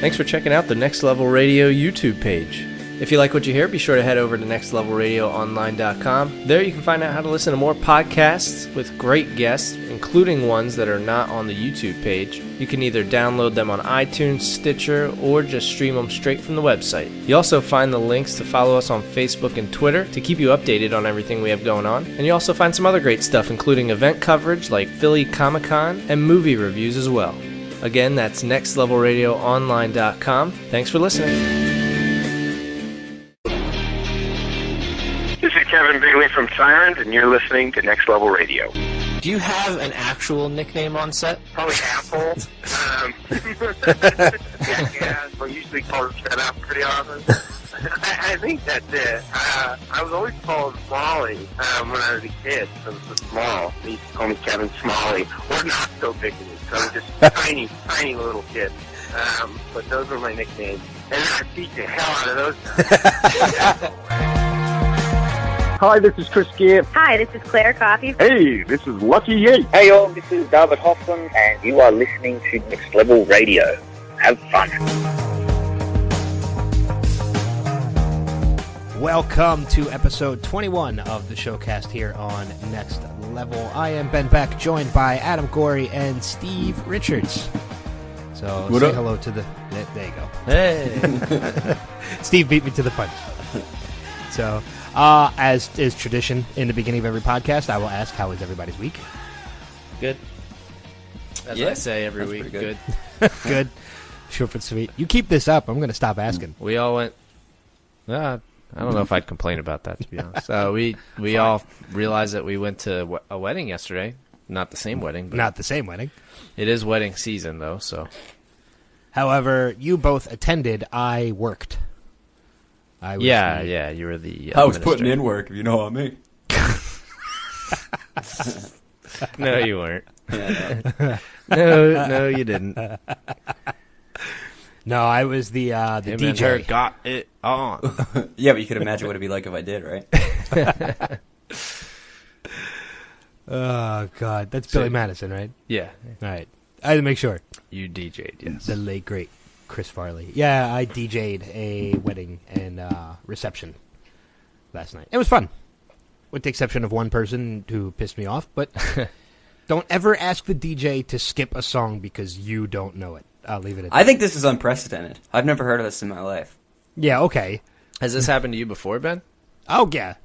Thanks for checking out the Next Level Radio YouTube page. If you like what you hear, be sure to head over to nextlevelradioonline.com. There you can find out how to listen to more podcasts with great guests, including ones that are not on the YouTube page. You can either download them on iTunes, Stitcher, or just stream them straight from the website. You also find the links to follow us on Facebook and Twitter to keep you updated on everything we have going on. And you also find some other great stuff, including event coverage like Philly Comic-Con and movie reviews as well. Again, that's nextlevelradioonline.com. Thanks for listening. This is Kevin Bigley from Tyrant, and you're listening to Next Level Radio. Do you have an actual nickname on set? Probably Apple. Yeah, we're usually called Shut Up pretty often. I think that's it. I was always called Smalley when I was a kid. I was so small. They used to call me Kevin Smalley, or Not So Bigley. So I was just a tiny, tiny little kid. But those were my nicknames. And I beat the hell out of those guys. Hi, this is Chris Gear. Hi, this is Claire Coffey. Hey, this is Lucky Yates. Hey all, this is David Hoffman, and you are listening to Next Level Radio. Have fun. Welcome to episode 21 of the Showcast here on Next Level. I am Ben Beck, joined by Adam Gorey and Steve Richards. So say hello to the... There you go. Hey! Steve beat me to the punch. So... as is tradition in the beginning of every podcast, I will ask, how is everybody's week? Good. As I say every week, good. Good. Short and sweet. You keep this up, I'm going to stop asking. We all went... I don't know if I'd complain about that, to be honest. We all realized that we went to a wedding yesterday. Not the same wedding. But Not the same wedding. it is wedding season, though, so... However, you both attended, I worked. Yeah, you were the I was putting in work, if you know what I mean. No, you weren't. Yeah, No, you didn't. No, I was the Him DJ. and her got it on. yeah, but you could imagine what it'd be like if I did, right? Oh, God. That's Billy Madison, right? Yeah. All right. I had to make sure. You DJ'd, yes. The late, great Chris Farley. Yeah, I DJ'd a wedding and reception last night. It was fun, with the exception of one person who pissed me off. But don't ever ask the DJ to skip a song because you don't know it. I'll leave it at that. I think this is unprecedented. I've never heard of this in my life. Yeah, okay. Has this happened to you before, Ben? Oh, yeah.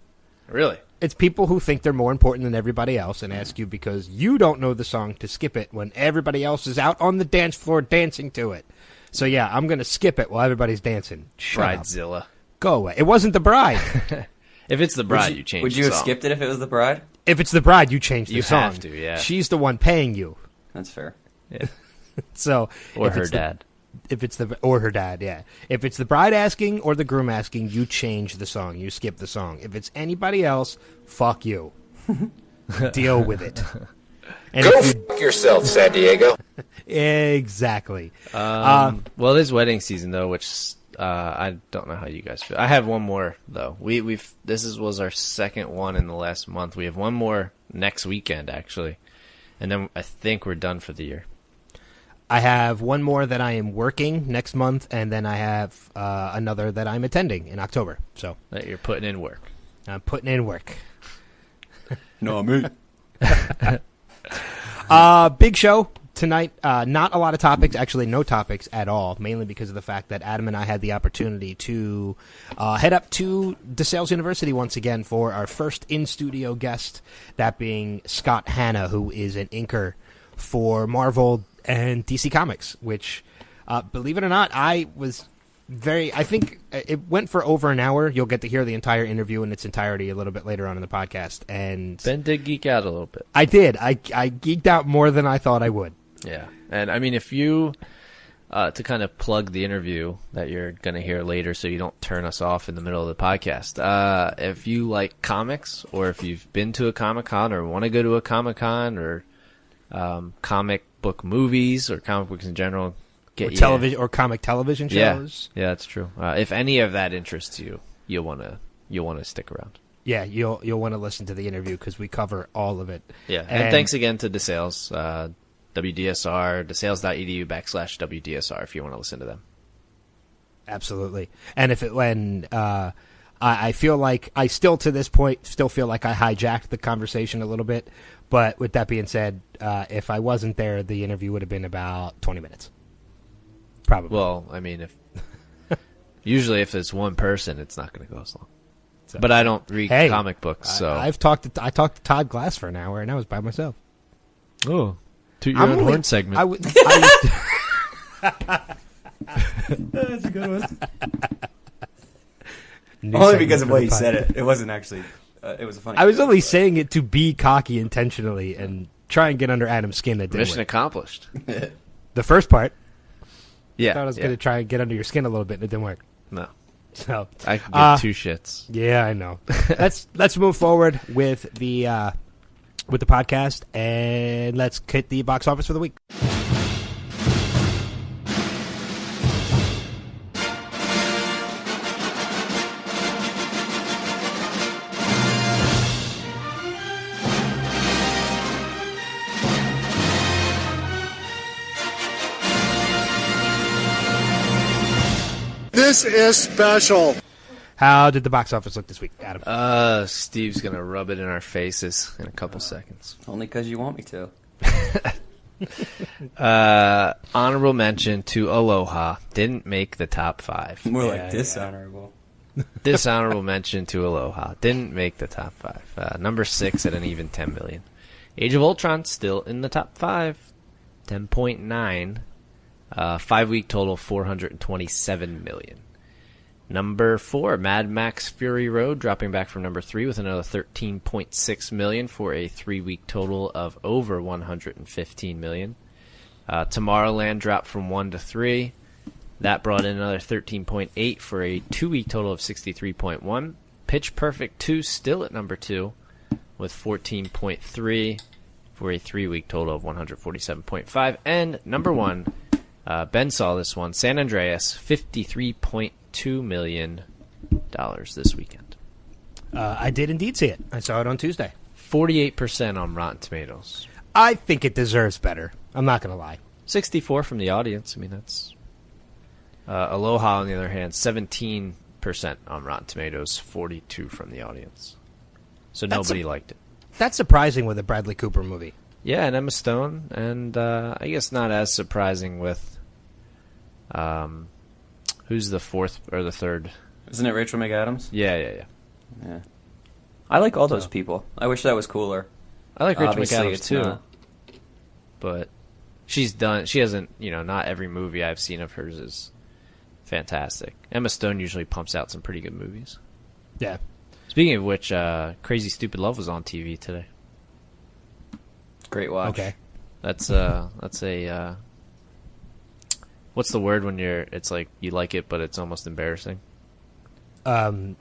Really? It's people who think they're more important than everybody else and ask you because you don't know the song to skip it when everybody else is out on the dance floor dancing to it. So, yeah, I'm going to skip it while everybody's dancing. Shut up. Bridezilla. Go away. It wasn't the bride. If it's the bride, you change Would you the have song. skipped it if it was the bride? If it's the bride, you change the You song. have to, yeah. She's the one paying you. That's fair. Yeah. So Or if her it's dad. Or her dad, yeah. If it's the bride asking or the groom asking, you change the song. You skip the song. If it's anybody else, fuck you. Deal with it. And Go fuck yourself, San Diego. Exactly. Well, it is wedding season though, which I don't know how you guys feel. I have one more though. Was our second one in the last month. We have one more next weekend actually, and then I think we're done for the year. I have one more that I am working next month, and then I have another that I'm attending in October. So That you're putting in work. I'm putting in work. No, me. Big show tonight. Not a lot of topics, actually no topics at all, mainly because of the fact that Adam and I had the opportunity to head up to DeSales University once again for our first in-studio guest, that being Scott Hanna, who is an inker for Marvel and DC Comics, which, believe it or not, I think it went for over an hour. You'll get to hear the entire interview in its entirety a little bit later on in the podcast. And Ben did geek out a little bit. I did. I geeked out more than I thought I would. Yeah. And I mean, if you, to kind of plug the interview that you're going to hear later so you don't turn us off in the middle of the podcast, if you like comics or if you've been to a Comic-Con or want to go to a Comic-Con or comic book movies or comic books in general, Or television or comic television shows. Yeah, that's true. If any of that interests you, you'll want to stick around. Yeah, you'll want to listen to the interview because we cover all of it. Yeah, and thanks again to DeSales, WDSR, desales.edu/WDSR if you want to listen to them. Absolutely. And I feel like I still to this point still feel like I hijacked the conversation a little bit. But with that being said, if I wasn't there, the interview would have been about 20 minutes. Probably. Well, I mean, usually if it's one person, it's not going to go as long. So, but I don't read comic books, so I talked to Todd Glass for an hour, and I was by myself. Oh, toot your own horn segment. That's a good one. Only because of the way you said it. It wasn't actually. It was a funny. I was only saying it to be cocky intentionally and try and get under Adam's skin. That didn't Mission work. accomplished. The first part. Yeah. I thought I was going to try and get under your skin a little bit, and it didn't work. No. So I can give two shits. Yeah, I know. Let's move forward with the podcast, and let's hit the box office for the week. This is special. How did the box office look this week, Adam? Steve's going to rub it in our faces in a couple seconds. Only because you want me to. Honorable mention to Aloha. Didn't make the top 5. More like dishonorable. Dishonorable mention to Aloha. Didn't make the top 5. Number 6 at an even 10 million. Age of Ultron still in the top 5. 10.9. 5-week total, 427 million. Number 4, Mad Max Fury Road, dropping back from number 3 with another 13.6 million for a 3-week total of over 115 million. Tomorrowland dropped from 1 to 3. That brought in another 13.8 for a 2-week total of 63.1. Pitch Perfect 2 still at number 2 with 14.3 for a 3-week total of 147.5. And number 1, Ben saw this one, San Andreas, $53.2 million this weekend. I did indeed see it. I saw it on Tuesday. 48% on Rotten Tomatoes. I think it deserves better. I'm not going to lie. 64 from the audience. I mean, that's... Aloha, on the other hand, 17% on Rotten Tomatoes, 42 from the audience. So nobody liked it. That's surprising with a Bradley Cooper movie. Yeah, and Emma Stone, and I guess not as surprising with... who's the fourth or the third? Isn't it Rachel McAdams? Yeah. I like all those people. I wish that was cooler. I like Rachel Obviously, McAdams it's too. not. But she hasn't, not every movie I've seen of hers is fantastic. Emma Stone usually pumps out some pretty good movies. Yeah. Speaking of which, Crazy Stupid Love was on TV today. Great watch. Okay. That's a what's the word when it's like you like it but it's almost embarrassing? What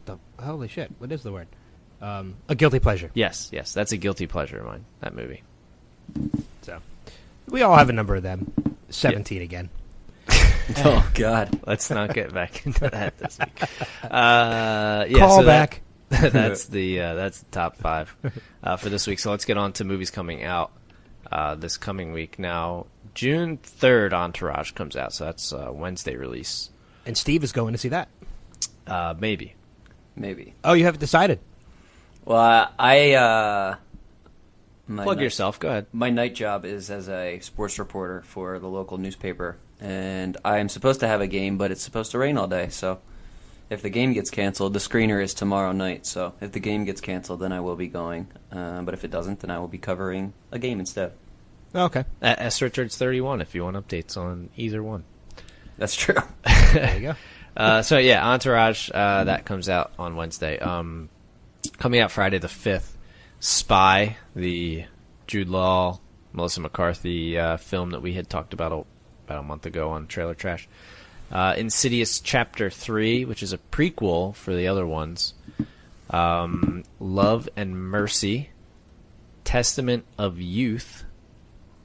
the holy shit? What is the word? A guilty pleasure. Yes, that's a guilty pleasure of mine, that movie. So we all have a number of them. 17 again. Oh God, let's not get back into that this week. Call so back. That's the top 5 for this week. So let's get on to movies coming out this coming week. Now, June 3rd, Entourage comes out, so that's a Wednesday release. And Steve is going to see that. Maybe. Oh, you haven't decided? Well, Plug yourself. Go ahead. My night job is as a sports reporter for the local newspaper, and I am supposed to have a game, but it's supposed to rain all day, so if the game gets canceled, the screener is tomorrow night, so if the game gets canceled, then I will be going, but if it doesn't, then I will be covering a game instead. Okay. At S Richards 31 if you want updates on either one. That's true. There you go. So yeah, Entourage, that comes out on Wednesday. Coming out Friday the 5th, Spy, the Jude Law, Melissa McCarthy film that we had talked about a month ago on Trailer Trash. Insidious Chapter 3, which is a prequel for the other ones. Love and Mercy, Testament of Youth,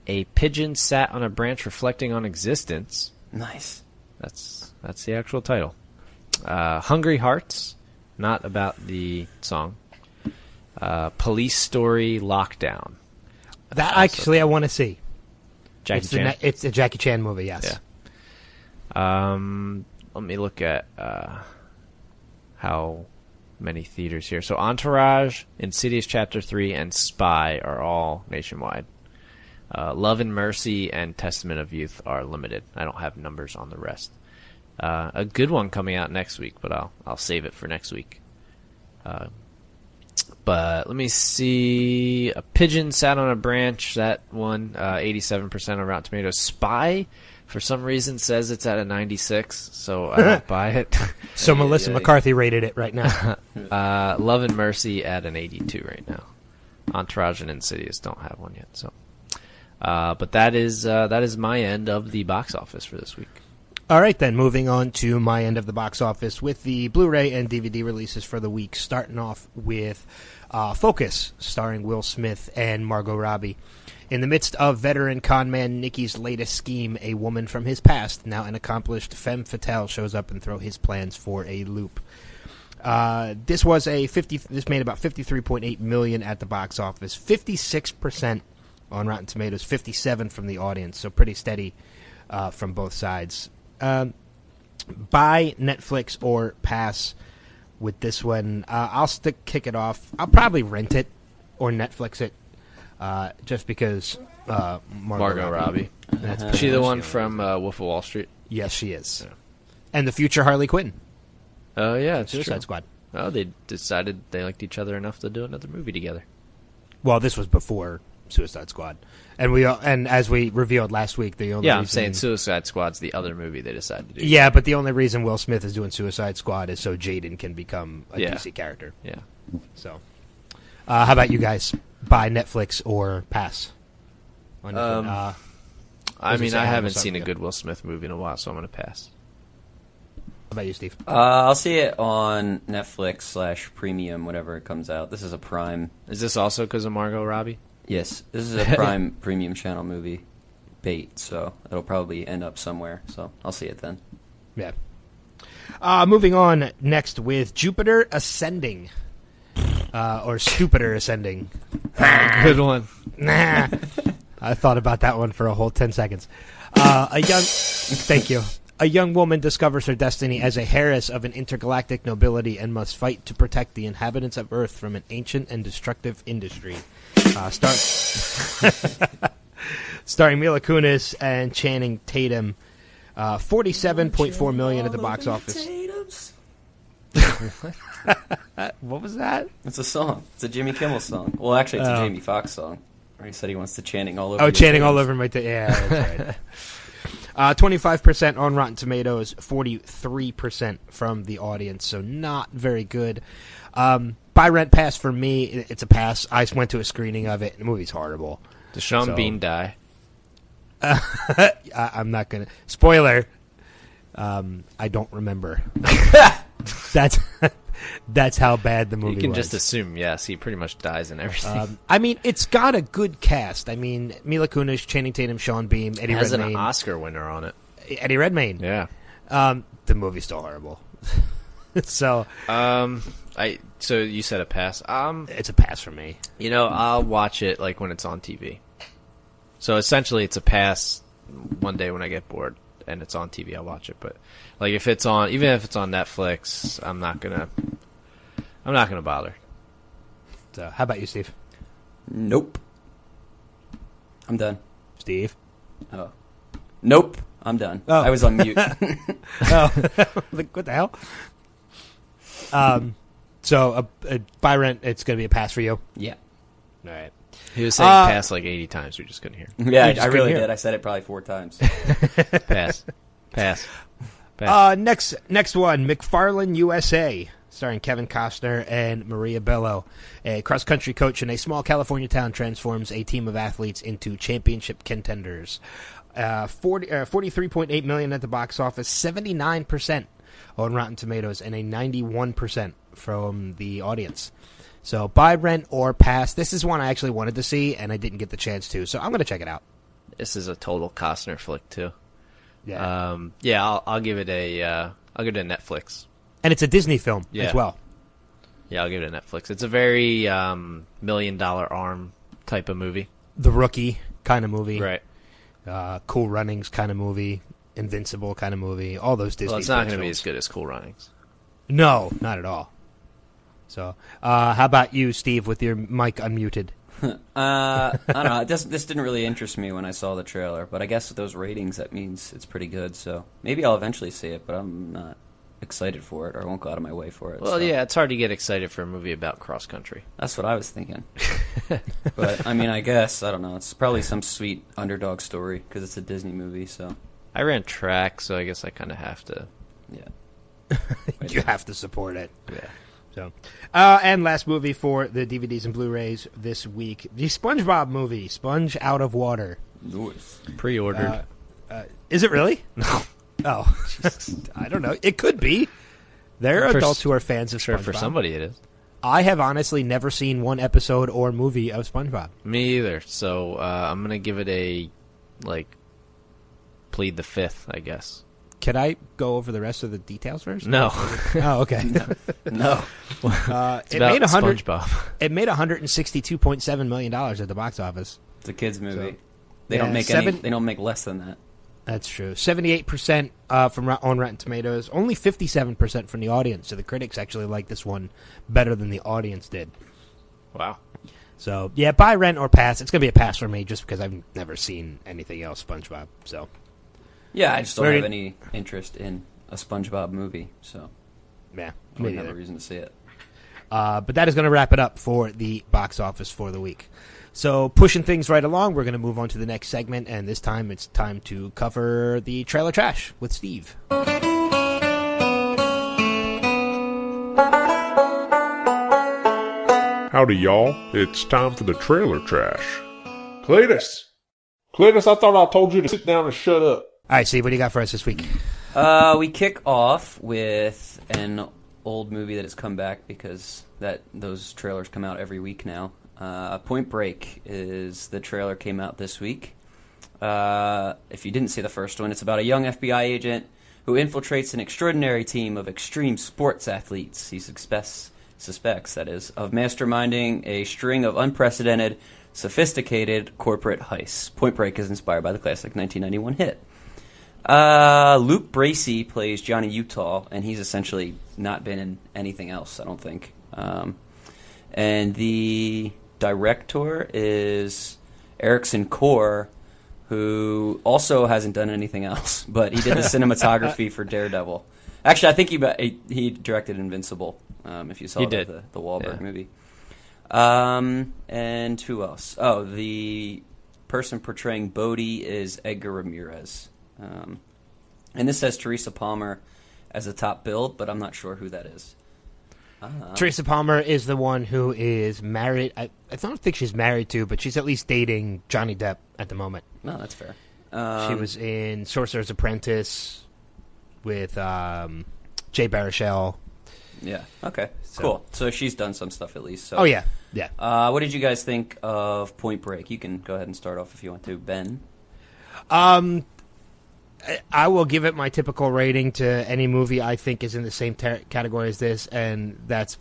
A Pigeon Sat on a Branch Reflecting on Existence. Nice. That's the actual title. Hungry Hearts, not about the song. Police Story Lockdown. That actually I want to see. Jackie Chan. It's a Jackie Chan movie, yes. Let me look at how many theaters here. So Entourage, Insidious Chapter 3, and Spy are all nationwide. Love and Mercy and Testament of Youth are limited. I don't have numbers on the rest. A good one coming out next week, but I'll save it for next week. But let me see. A Pigeon Sat on a Branch, that one, 87% on Rotten Tomatoes. Spy, for some reason, says it's at a 96, so I don't buy it. So Melissa McCarthy rated it right now. Love and Mercy at an 82 right now. Entourage and Insidious don't have one yet. So, but that is my end of the box office for this week. All right, then, moving on to my end of the box office with the Blu-ray and DVD releases for the week, starting off with Focus, starring Will Smith and Margot Robbie. In the midst of veteran conman Nicky's latest scheme, a woman from his past, now an accomplished femme fatale, shows up and throws his plans for a loop. This made about $53.8 million at the box office, 56% on Rotten Tomatoes, 57% from the audience, so pretty steady from both sides. Buy Netflix or pass with this one. I'll kick it off. I'll probably rent it or Netflix it, just because Margot Robbie. Is she the one from Wolf of Wall Street? Yes, she is. Yeah. And the future Harley Quinn. Oh, yeah, it's Suicide true. Squad. Oh, they decided they liked each other enough to do another movie together. Well, this was before Suicide Squad. And as we revealed last week, the only I'm saying Suicide Squad's the other movie they decided to do. Yeah, but the only reason Will Smith is doing Suicide Squad is so Jaden can become a DC character. Yeah. So, how about you guys? Buy Netflix or pass? I haven't seen a good Will Smith movie in a while, so I'm going to pass. How about you, Steve? I'll see it on Netflix / Premium, whatever it comes out. This is a Prime. Is this also because of Margot Robbie? Yes, this is a Prime Premium channel movie bait, so it'll probably end up somewhere. So I'll see it then. Yeah. Moving on next with Jupiter Ascending, or Stupider Ascending. Good one. Nah. I thought about that one for a whole 10 seconds. Thank you. A young woman discovers her destiny as a heiress of an intergalactic nobility and must fight to protect the inhabitants of Earth from an ancient and destructive industry. Starring Mila Kunis and Channing Tatum. $47.4 million at the box office. What was that? It's a song. It's a Jimmy Kimmel song. Well, actually, it's a Jamie Foxx song. Where he said he wants to chanting all over. Oh, chanting all over my. Yeah, that's right. 25% on Rotten Tomatoes, 43% from the audience, so not very good. Buy, rent, pass for me. It's a pass. I went to a screening of it. The movie's horrible. Does Sean Bean die? I'm not gonna spoiler. I don't remember. That's how bad the movie was. You can just assume, yes, he pretty much dies in everything. I mean, it's got a good cast. I mean, Mila Kunis, Channing Tatum, Sean Bean, Eddie Redmayne. It has an Oscar winner on it. Eddie Redmayne. Yeah. The movie's still horrible. So you said a pass. It's a pass for me. I'll watch it like when it's on TV. So essentially, it's a pass. One day when I get bored and it's on TV, I'll watch it. But like if it's on, even if it's on Netflix, I'm not gonna bother. So, how about you, Steve? Nope. I'm done. Steve? Oh. Nope. I'm done. Oh. I was on mute. Oh. What the hell? So, buy, rent, it's going to be a pass for you? Yeah. All right. He was saying pass like 80 times. We just couldn't hear. Yeah, I really did. I said it probably 4 times. Pass. Pass. Next one, McFarlane USA, starring Kevin Costner and Maria Bello. A cross-country coach in a small California town transforms a team of athletes into championship contenders. $43.8 million at the box office, 79% on Rotten Tomatoes, and a 91% from the audience. So buy, rent, or pass. This is one I actually wanted to see, and I didn't get the chance to, so I'm going to check it out. This is a total Costner flick too. Yeah. I'll give it a Netflix. And it's a Disney film as well. Yeah, I'll give it a Netflix. It's a very $1 million arm type of movie. The Rookie kind of movie. Right. Cool Runnings kind of movie. Invincible kind of movie. All those Disney. Well, it's not going to be films. as good as Cool Runnings. No, not at all. So, how about you, Steve, with your mic unmuted? I don't know. This didn't really interest me when I saw the trailer, but I guess with those ratings, that means it's pretty good. So maybe I'll eventually see it, but I'm not excited for it, or I won't go out of my way for it. Well, so. yeah, it's hard to get excited for a movie about cross country. That's what I was thinking. But I mean, I guess I don't know. It's probably some sweet underdog story because it's a Disney movie. So I ran track, so I guess I kind of have to. yeah, You have to support it. Yeah. So, and last movie for the DVDs and Blu-rays this week, the SpongeBob movie, Sponge Out of Water. nice. Pre-ordered. Is it really? No. Oh, Jesus. I don't know. It could be. There are For adults s- who are fans of Sure, SpongeBob. for somebody it is. I have honestly never seen one episode or movie of SpongeBob. Me either. So I'm gonna give it a plead the fifth, I guess. Can I go over the rest of the details first? No. Oh, okay. No. It's It about made SpongeBob. It made $162.7 million at the box office. It's a kids movie. So, they don't yeah, make seven- They don't make less than that. That's true. 78% on Rotten Tomatoes. Only 57% from the audience. So the critics actually like this one better than the audience did. Wow. So yeah, buy, rent, or pass. It's gonna be a pass for me just because I've never seen anything else SpongeBob. So Yeah, I just don't Where have did- any interest in a SpongeBob movie, so yeah, I me wouldn't have a neither. reason to see it. But that is going to wrap it up for the box office for the week. So pushing things right along, we're going to move on to the next segment, and this time it's time to cover the trailer trash with Steve. Howdy, y'all. It's time for the trailer trash. Cletus! Cletus, I thought I told you to sit down and shut up. All right, Steve, what do you got for us this week? We kick off with an old movie that has come back because those trailers come out every week now. Point Break is the trailer came out this week. If you didn't see the first one, it's about a young FBI agent who infiltrates an extraordinary team of extreme sports athletes. He suspects, that is, of masterminding a string of unprecedented, sophisticated corporate heists. Point Break is inspired by the classic 1991 hit. Luke Bracey plays Johnny Utah, and he's essentially not been in anything else, I don't think. And the director is Erickson Core, who also hasn't done anything else, but he did the cinematography for Daredevil. Actually, I think he directed Invincible, if you saw He did. the Wahlberg Yeah. movie. And who else? Oh, the person portraying Bodhi is Edgar Ramirez. And this says Teresa Palmer as a top build, but I'm not sure who that is. Teresa Palmer is the one who is married. I don't think she's married to, but she's at least dating Johnny Depp at the moment. No, that's fair. She was in Sorcerer's Apprentice with Jay Baruchel. Yeah. Okay. Cool. So she's done some stuff at least. So. Oh, yeah. What did you guys think of Point Break? You can go ahead and start off if you want to, Ben. I will give it my typical rating to any movie I think is in the same category as this, and that's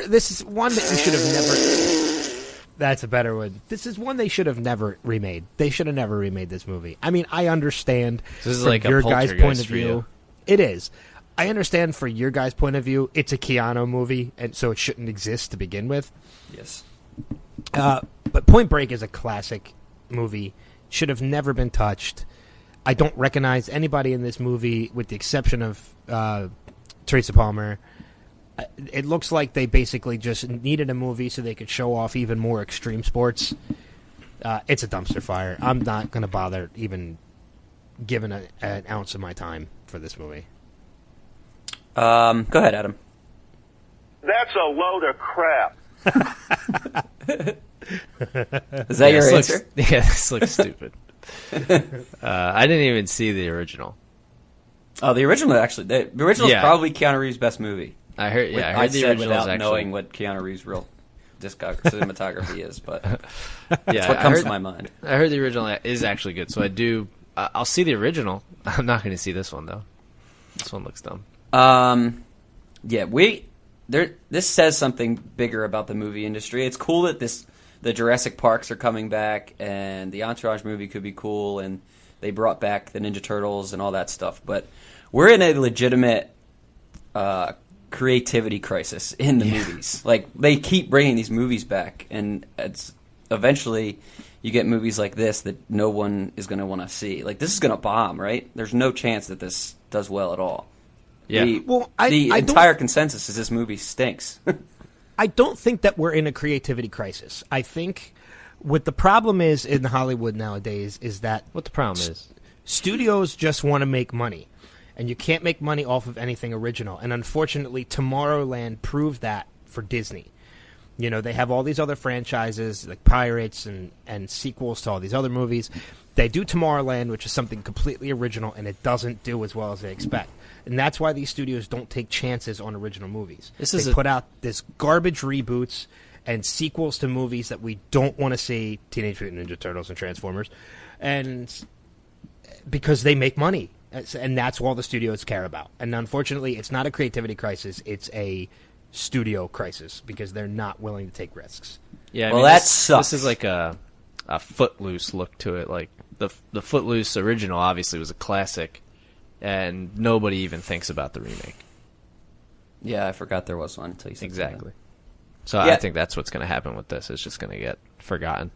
this is one that you should have never. That's a better one. This is one they should have never remade. They should have never remade this movie. I mean, I understand This is from like a your guys' point Poltergeist of for view. you. It is. I understand for your guys' point of view, it's a Keanu movie, and so it shouldn't exist to begin with. Yes. But Point Break is a classic movie. Should have never been touched. I don't recognize anybody in this movie with the exception of Teresa Palmer. It looks like they basically just needed a movie so they could show off even more extreme sports. It's a dumpster fire. I'm not going to bother even giving an ounce of my time for this movie. Go ahead, Adam. That's a load of crap. Is that your This answer? this looks stupid. I didn't even see the original. Oh, the original actually. The original is Yeah. probably Keanu Reeves' best movie. I heard the said original without is actually. knowing what Keanu Reeves' real cinematography is, but Yeah, that's what I comes heard- to my mind. I heard the original is actually good, so I do. I'll see the original. I'm not going to see this one though. This one looks dumb. Yeah, this says something bigger about the movie industry. It's cool that this the Jurassic Parks are coming back, and the Entourage movie could be cool, and they brought back the Ninja Turtles and all that stuff. But we're in a legitimate creativity crisis in the movies. Like, they keep bringing these movies back, and it's eventually you get movies like this that no one is going to want to see. Like, this is going to bomb, right? There's no chance that this does well at all. Yeah. The entire consensus is this movie stinks. I don't think that we're in a creativity crisis. I think what the problem is in Hollywood nowadays is that What the problem is? studios just want to make money. And you can't make money off of anything original. And unfortunately, Tomorrowland proved that for Disney. You know, they have all these other franchises, like Pirates and sequels to all these other movies. They do Tomorrowland, which is something completely original, and it doesn't do as well as they expect. And that's why these studios don't take chances on original movies. They put out this garbage reboots and sequels to movies that we don't want to see, Teenage Mutant Ninja Turtles and Transformers, and because they make money. And that's all the studios care about. And unfortunately, it's not a creativity crisis. It's a studio crisis because they're not willing to take risks. Yeah, well, that sucks. This is like a Footloose look to it. Like the Footloose original obviously was a classic, and nobody even thinks about the remake. Yeah, I forgot there was one until you said exactly. So I think that's what's going to happen with this. It's just going to get forgotten.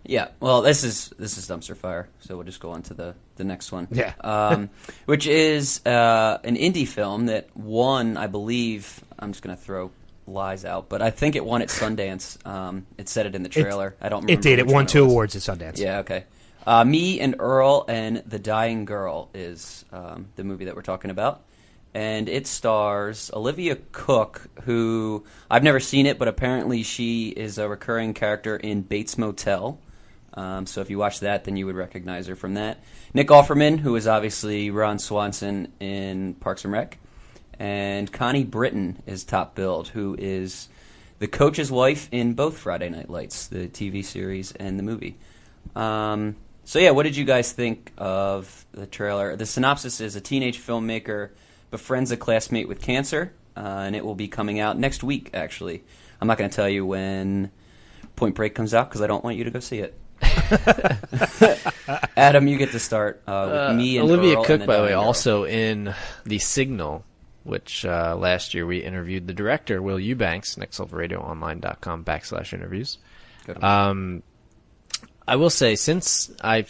Yeah, well, this is dumpster fire, so we'll just go on to the next one. Yeah. Which is an indie film that won, I believe, I'm just going to throw lies out, but I think it won at Sundance. It said it in the trailer. I don't remember. It did. It won 2 awards at Sundance. Yeah, okay. Me and Earl and the Dying Girl is the movie that we're talking about. And it stars Olivia Cook, who I've never seen it, but apparently she is a recurring character in Bates Motel. So if you watch that, then you would recognize her from that. Nick Offerman, who is obviously Ron Swanson in Parks and Rec. And Connie Britton is top billed, who is the coach's wife in both Friday Night Lights, the TV series and the movie. So yeah, what did you guys think of the trailer? The synopsis is a teenage filmmaker befriends a classmate with cancer, and it will be coming out next week, actually. I'm not going to tell you when Point Break comes out because I don't want you to go see it. Adam, you get to start with me and Olivia Earl Cook, and by the way, Dying Girl. also in The Signal, which last year we interviewed the director, Will Eubanks, nextlevelradioonline.com/interviews. I will say, since we've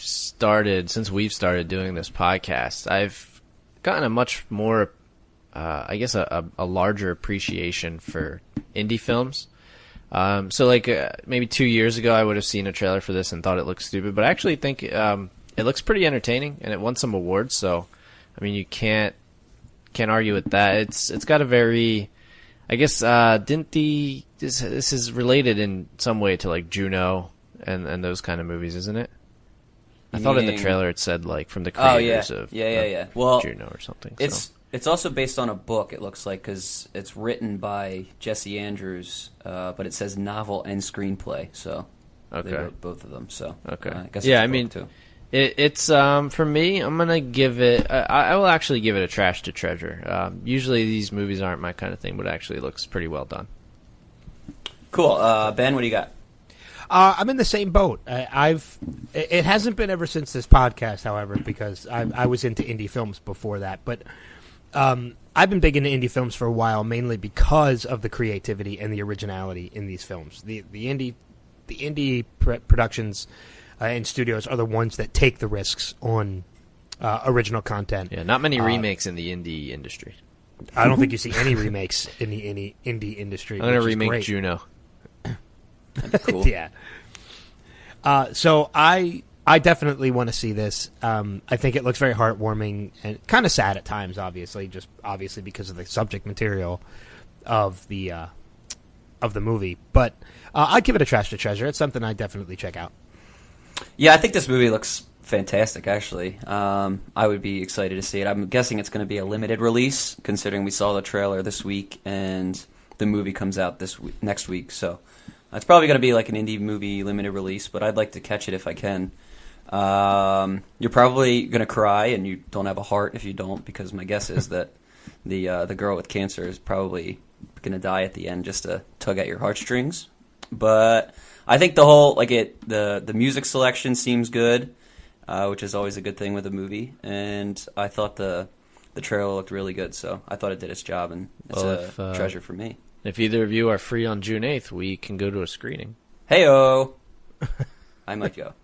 started doing this podcast, I've gotten a much more, I guess, a larger appreciation for indie films. So like maybe 2 years ago, I would have seen a trailer for this and thought it looked stupid, but I actually think it looks pretty entertaining, and it won some awards. So, I mean, you can't argue with that. It's got a very, I guess, this is related in some way to like Juno and those kind of movies, isn't it? I thought in the trailer it said like from the creators of well, Juno or something. It's also based on a book, it looks like, because it's written by Jesse Andrews, but it says novel and screenplay, so they wrote both of them. So I guess I mean, too. It's for me, I'm gonna give it. I will actually give it a trash to treasure. Usually these movies aren't my kind of thing, but it actually looks pretty well done. Cool, Ben, what do you got? I'm in the same boat. It hasn't been ever since this podcast, however, because I was into indie films before that. But I've been big into indie films for a while, mainly because of the creativity and the originality in these films. The indie productions and studios are the ones that take the risks on original content. Yeah, not many remakes in the indie industry. I don't think you see any remakes in the indie industry. I'm going to remake Juno. That'd be cool. Yeah. So I definitely want to see this. I think it looks very heartwarming and kind of sad at times, obviously because of the subject material of the movie. But I'd give it a trash to treasure. It's something I'd definitely check out. Yeah, I think this movie looks fantastic, actually. I would be excited to see it. I'm guessing it's going to be a limited release, considering we saw the trailer this week and the movie comes out next week. So it's probably going to be like an indie movie limited release, but I'd like to catch it if I can. You're probably going to cry, and you don't have a heart if you don't, because my guess is that the girl with cancer is probably going to die at the end just to tug at your heartstrings. But I think the whole the music selection seems good, which is always a good thing with a movie. And I thought the trailer looked really good, so I thought it did its job, and it's a treasure for me. If either of you are free on June 8th, we can go to a screening. Hey-o! I might go.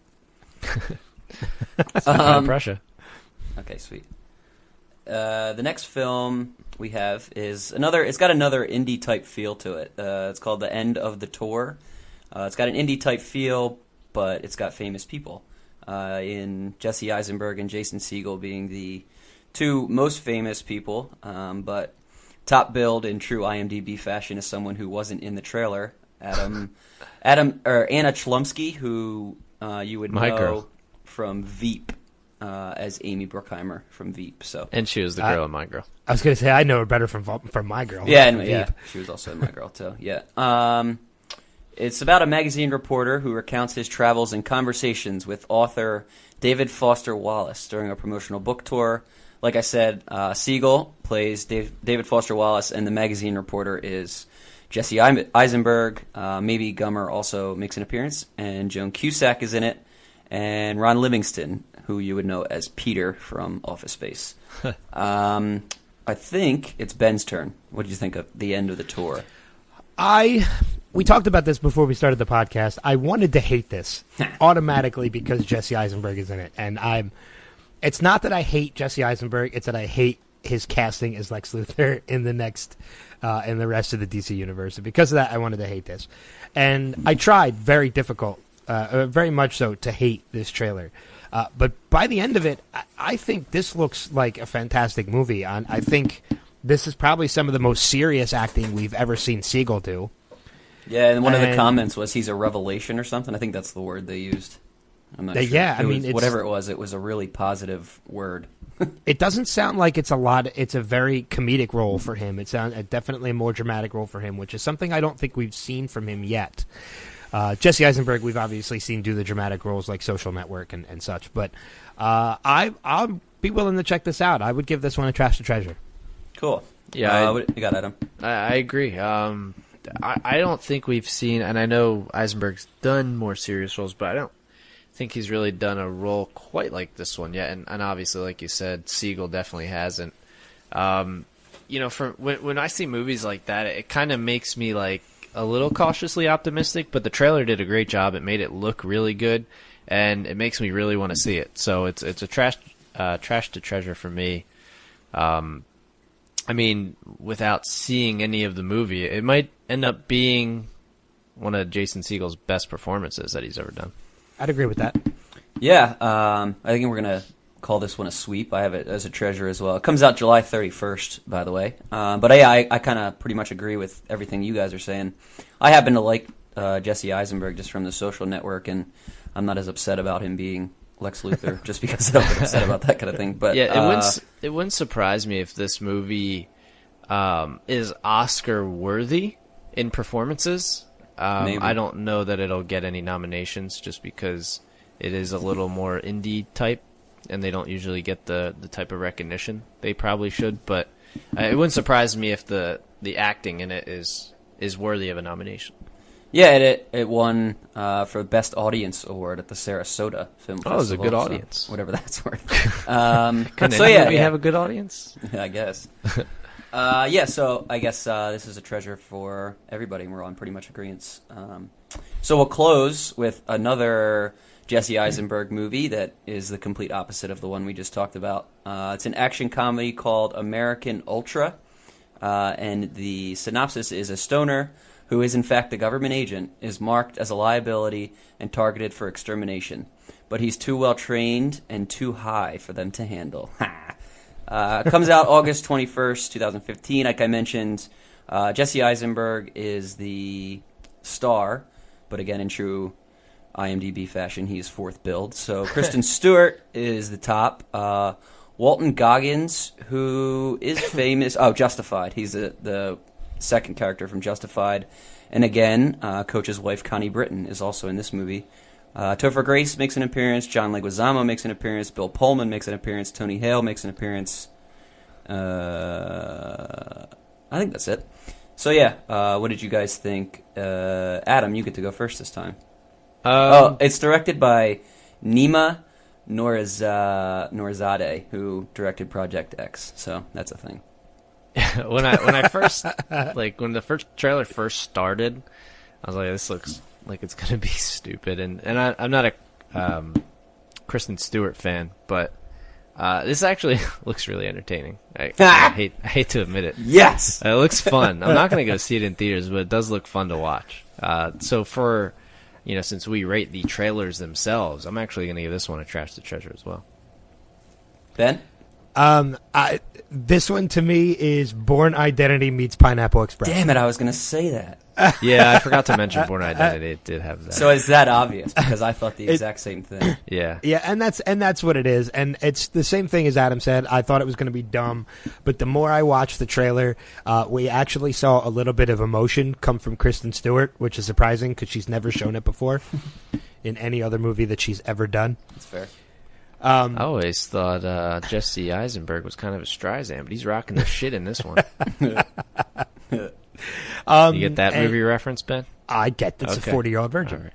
That's not kind of pressure. Okay, sweet. The next film we have is it's got another indie-type feel to it. It's called The End of the Tour. It's got an indie-type feel, but it's got famous people. In Jesse Eisenberg and Jason Segel being the two most famous people, but top billed in true IMDb fashion is someone who wasn't in the trailer. Anna Chlumsky, who you would know from Veep as Amy Bruckheimer from Veep. And she was the girl in My Girl. I was going to say I know her better from My Girl. Yeah, she was also in My Girl too. Yeah. It's about a magazine reporter who recounts his travels and conversations with author David Foster Wallace during a promotional book tour. Like I said, Segel plays David Foster Wallace, and the magazine reporter is Jesse Eisenberg. Maybe Gummer also makes an appearance, and Joan Cusack is in it, and Ron Livingston, who you would know as Peter from Office Space. I think it's Ben's turn. What did you think of the end of the tour? We talked about this before we started the podcast. I wanted to hate this automatically because Jesse Eisenberg is in it, and it's not that I hate Jesse Eisenberg; it's that I hate his casting as Lex Luthor in the next, in the rest of the DC universe. And because of that, I wanted to hate this, and I tried very much so, to hate this trailer. But by the end of it, I think this looks like a fantastic movie. I think this is probably some of the most serious acting we've ever seen Segel do. Yeah, and one of the comments was he's a revelation or something. I think that's the word they used. I'm not sure. Yeah, whatever it was a really positive word. It doesn't sound like it's a very comedic role for him. It sounds definitely a more dramatic role for him, which is something I don't think we've seen from him yet. Jesse Eisenberg, we've obviously seen do the dramatic roles like Social Network and such, but I'll be willing to check this out. I would give this one a trash to treasure. Cool. Yeah, what you got, Adam? I agree. I don't think we've seen, and I know Eisenberg's done more serious roles, but I don't think he's really done a role quite like this one yet. And obviously, like you said, Segel definitely hasn't. When I see movies like that, it kind of makes me like a little cautiously optimistic. But the trailer did a great job. It made it look really good, and it makes me really want to see it. So it's a trash to treasure for me. I mean, without seeing any of the movie, it might end up being one of Jason Segel's best performances that he's ever done. I'd agree with that. Yeah, I think we're going to call this one a sweep. I have it as a treasure as well. It comes out July 31st, by the way. But yeah, I kind of pretty much agree with everything you guys are saying. I happen to like Jesse Eisenberg just from The Social Network, and I'm not as upset about him being Lex Luthor just because I don't get upset about that kind of thing. But yeah, it wouldn't surprise me if this movie is Oscar worthy in performances. I don't know that it'll get any nominations just because it is a little more indie type, and they don't usually get the type of recognition they probably should. But it wouldn't surprise me if the acting in it is worthy of a nomination. Yeah, it won for Best Audience Award at the Sarasota Film Festival. Oh, it was a good audience. So whatever that's worth. Couldn't we have a good audience? Yeah, I guess. So I guess this is a treasure for everybody, and we're on pretty much agreement. So we'll close with another Jesse Eisenberg movie that is the complete opposite of the one we just talked about. It's an action comedy called American Ultra, and the synopsis is a stoner who is in fact a government agent, is marked as a liability and targeted for extermination. But he's too well trained and too high for them to handle. Comes out August 21st, 2015. Like I mentioned, Jesse Eisenberg is the star, but again, in true IMDb fashion, he is fourth billed. So Kristen Stewart is the top. Walton Goggins, who is famous... Justified. He's the second character from Justified. And again, Coach's wife, Connie Britton, is also in this movie. Topher Grace makes an appearance. John Leguizamo makes an appearance. Bill Pullman makes an appearance. Tony Hale makes an appearance. I think that's it. So yeah, what did you guys think? Adam, you get to go first this time. It's directed by Nima Nourizadeh, who directed Project X. So that's a thing. when I first when the first trailer first started, I was like, this looks like it's gonna be stupid, and I'm not a Kristen Stewart fan, but this actually looks really entertaining. I hate to admit it. Yes, it looks fun. I'm not gonna go see it in theaters, but it does look fun to watch. So for since we rate the trailers themselves, I'm actually gonna give this one a trash to treasure as well. Ben? This one to me is Bourne Identity meets Pineapple Express. Damn it, I was going to say that. Yeah, I forgot to mention Bourne Identity. It did have that. So is that obvious? Because I thought the exact same thing. Yeah. Yeah, and that's what it is. And it's the same thing as Adam said. I thought it was going to be dumb, but the more I watched the trailer, we actually saw a little bit of emotion come from Kristen Stewart, which is surprising because she's never shown it before in any other movie that she's ever done. That's fair. I always thought Jesse Eisenberg was kind of a Streisand, but he's rocking the shit in this one. You get that movie reference, Ben? I get that's a 40-year-old virgin. Right.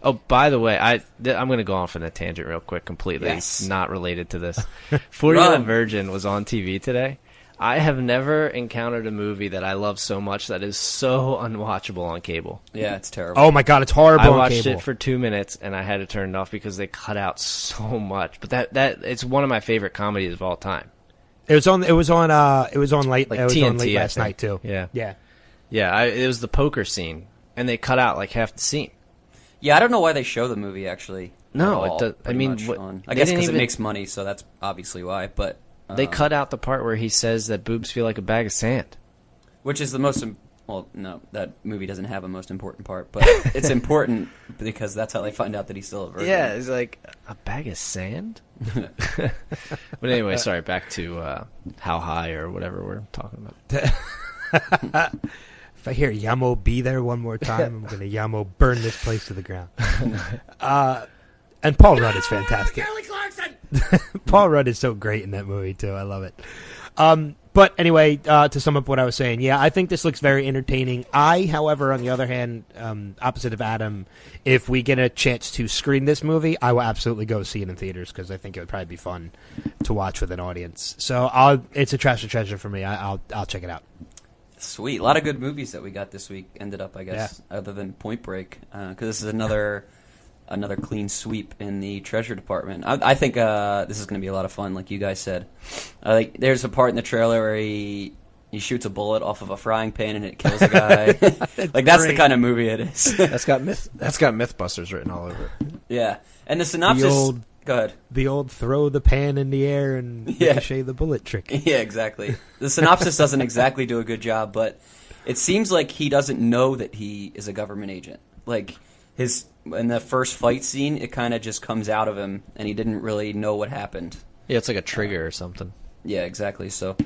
Oh, by the way, I'm going to go off on a tangent real quick, completely not related to this. 40-Year-Old Virgin was on TV today. I have never encountered a movie that I love so much that is so unwatchable on cable. Yeah, it's terrible. Oh my god, it's horrible I on watched cable. it for 2 minutes and I had to turn it off because they cut out so much. But that it's one of my favorite comedies of all time. It was on late TNT, last night too. Yeah. Yeah. It was the poker scene and they cut out like half the scene. Yeah, I don't know why they show the movie actually. No, all, it does, I mean, I guess because it makes money, so that's obviously why. But they cut out the part where he says that boobs feel like a bag of sand. Which is the most... Well, no, that movie doesn't have a most important part, but it's important because that's how they find out that he's still a virgin. Yeah, it's like, a bag of sand? But anyway, sorry, back to How High or whatever we're talking about. If I hear Yamo be there one more time, I'm going to Yamo burn this place to the ground. And Paul Rudd is fantastic. Paul Rudd is so great in that movie, too. I love it. But anyway, to sum up what I was saying, yeah, I think this looks very entertaining. However, on the other hand, opposite of Adam, if we get a chance to screen this movie, I will absolutely go see it in theaters because I think it would probably be fun to watch with an audience. So it's a trash or treasure for me. I'll check it out. Sweet. A lot of good movies that we got this week ended up, I guess, other than Point Break, because this is another clean sweep in the treasure department. I think this is going to be a lot of fun, like you guys said. There's a part in the trailer where he shoots a bullet off of a frying pan and it kills a guy. That's the kind of movie it is. That's got Mythbusters written all over it. Yeah, and the synopsis. Go ahead. The old throw the pan in the air and ricochet the bullet trick. Yeah, exactly. The synopsis doesn't exactly do a good job, but it seems like he doesn't know that he is a government agent. Like in the first fight scene, it kind of just comes out of him, and he didn't really know what happened. Yeah, it's like a trigger or something. Yeah, exactly. So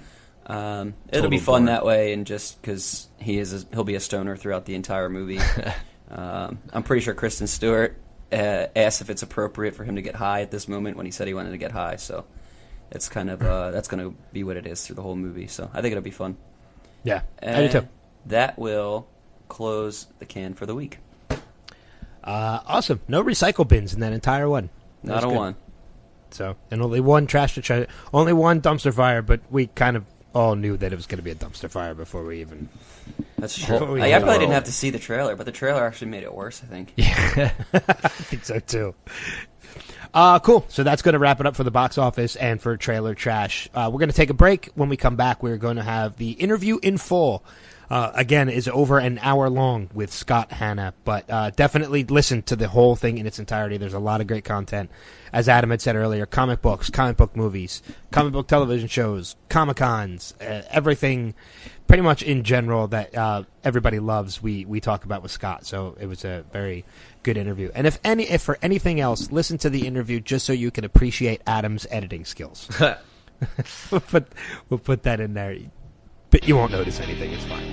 it'll be fun that way, and just because he'll be a stoner throughout the entire movie. I'm pretty sure Kristen Stewart asked if it's appropriate for him to get high at this moment when he said he wanted to get high. So it's kind of that's going to be what it is through the whole movie. So I think it'll be fun. Yeah, I do too. That will close the can for the week. Awesome. No recycle bins in that entire one. Not a one. So, and only one trash to treasure. Only one dumpster fire, but we kind of all knew that it was going to be a dumpster fire before we even... That's true. I probably didn't have to see the trailer, but the trailer actually made it worse, I think. Yeah, I think so too. Cool. So that's going to wrap it up for the box office and for trailer trash. We're going to take a break. When we come back, we're going to have the interview in full. Again, is over an hour long with Scott Hanna, but definitely listen to the whole thing in its entirety. There's a lot of great content. As Adam had said earlier, comic books, comic book movies, comic book television shows, Comic-Cons, everything pretty much in general that everybody loves, we talk about with Scott. So it was a very good interview. And if for anything else, listen to the interview just so you can appreciate Adam's editing skills. We'll put that in there. But you won't notice anything. It's fine.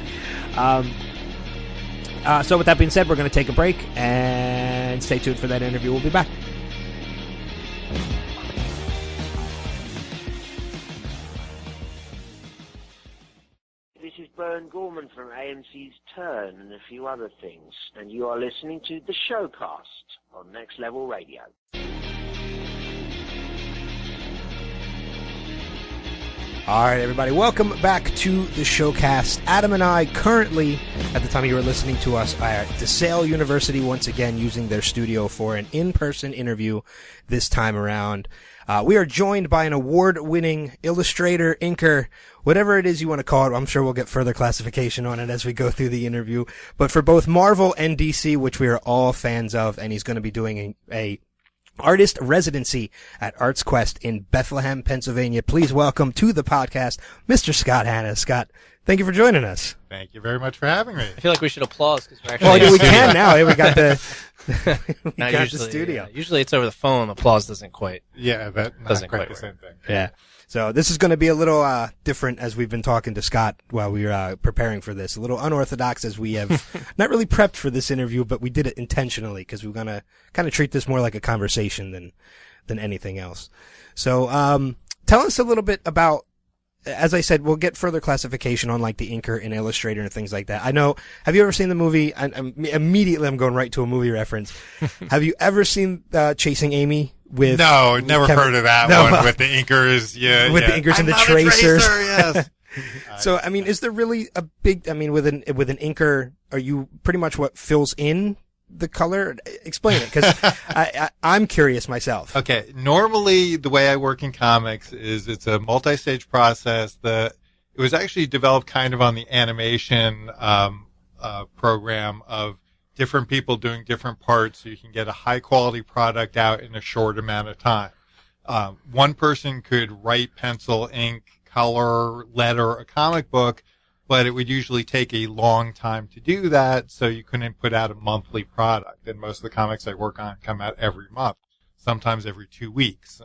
So with that being said, we're going to take a break and stay tuned for that interview. We'll be back. This is Bern Gorman from AMC's Turn and a few other things, and you are listening to the Showcast. on Next Level Radio. All right, everybody, welcome back to the Showcast. Adam and I currently, at the time you were listening to us, are at DeSale University once again using their studio for an in-person interview this time around. We are joined by an award-winning illustrator, inker, whatever it is you want to call it. I'm sure we'll get further classification on it as we go through the interview. But for both Marvel and DC, which we are all fans of, and he's going to be doing a artist residency at Arts Quest in Bethlehem, Pennsylvania. Please welcome to the podcast, Mr. Scott Hanna. Scott, thank you for joining us. Thank you very much for having me. I feel like we should applause because we're actually. Well, yeah, we can now. We got the the studio. Usually it's over the phone. Applause doesn't quite. Yeah, that doesn't quite quite the work. same thing. Yeah. So this is going to be a little different as we've been talking to Scott while we were preparing for this. A little unorthodox as we have not really prepped for this interview, but we did it intentionally because we're going to kind of treat this more like a conversation than anything else. So tell us a little bit about, as I said, we'll get further classification on like the inker and illustrator and things like that. I know, have you ever seen the movie? Immediately I'm going right to a movie reference. Have you ever seen Chasing Amy? No, never heard of that one with the inkers. Yeah, with the inkers and the I'm tracers. A tracer, yes. So, I mean, is there really a big? I mean, with an inker, are you pretty much what fills in the color? Explain it, because I'm curious myself. Okay, normally the way I work in comics is it's a multi-stage process. It was actually developed kind of on the animation program of different people doing different parts so you can get a high quality product out in a short amount of time. One person could write, pencil, ink, color, letter a comic book, but it would usually take a long time to do that, so you couldn't put out a monthly product. And most of the comics I work on come out every month, sometimes every 2 weeks.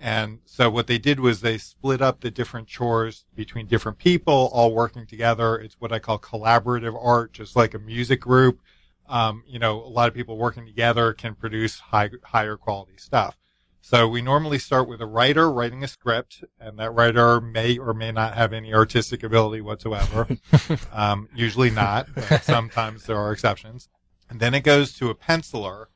And so what they did was they split up the different chores between different people, all working together. It's what I call collaborative art, just like a music group. A lot of people working together can produce higher quality stuff. So we normally start with a writer writing a script, and that writer may or may not have any artistic ability whatsoever. Usually not, but sometimes there are exceptions. And then it goes to a penciler.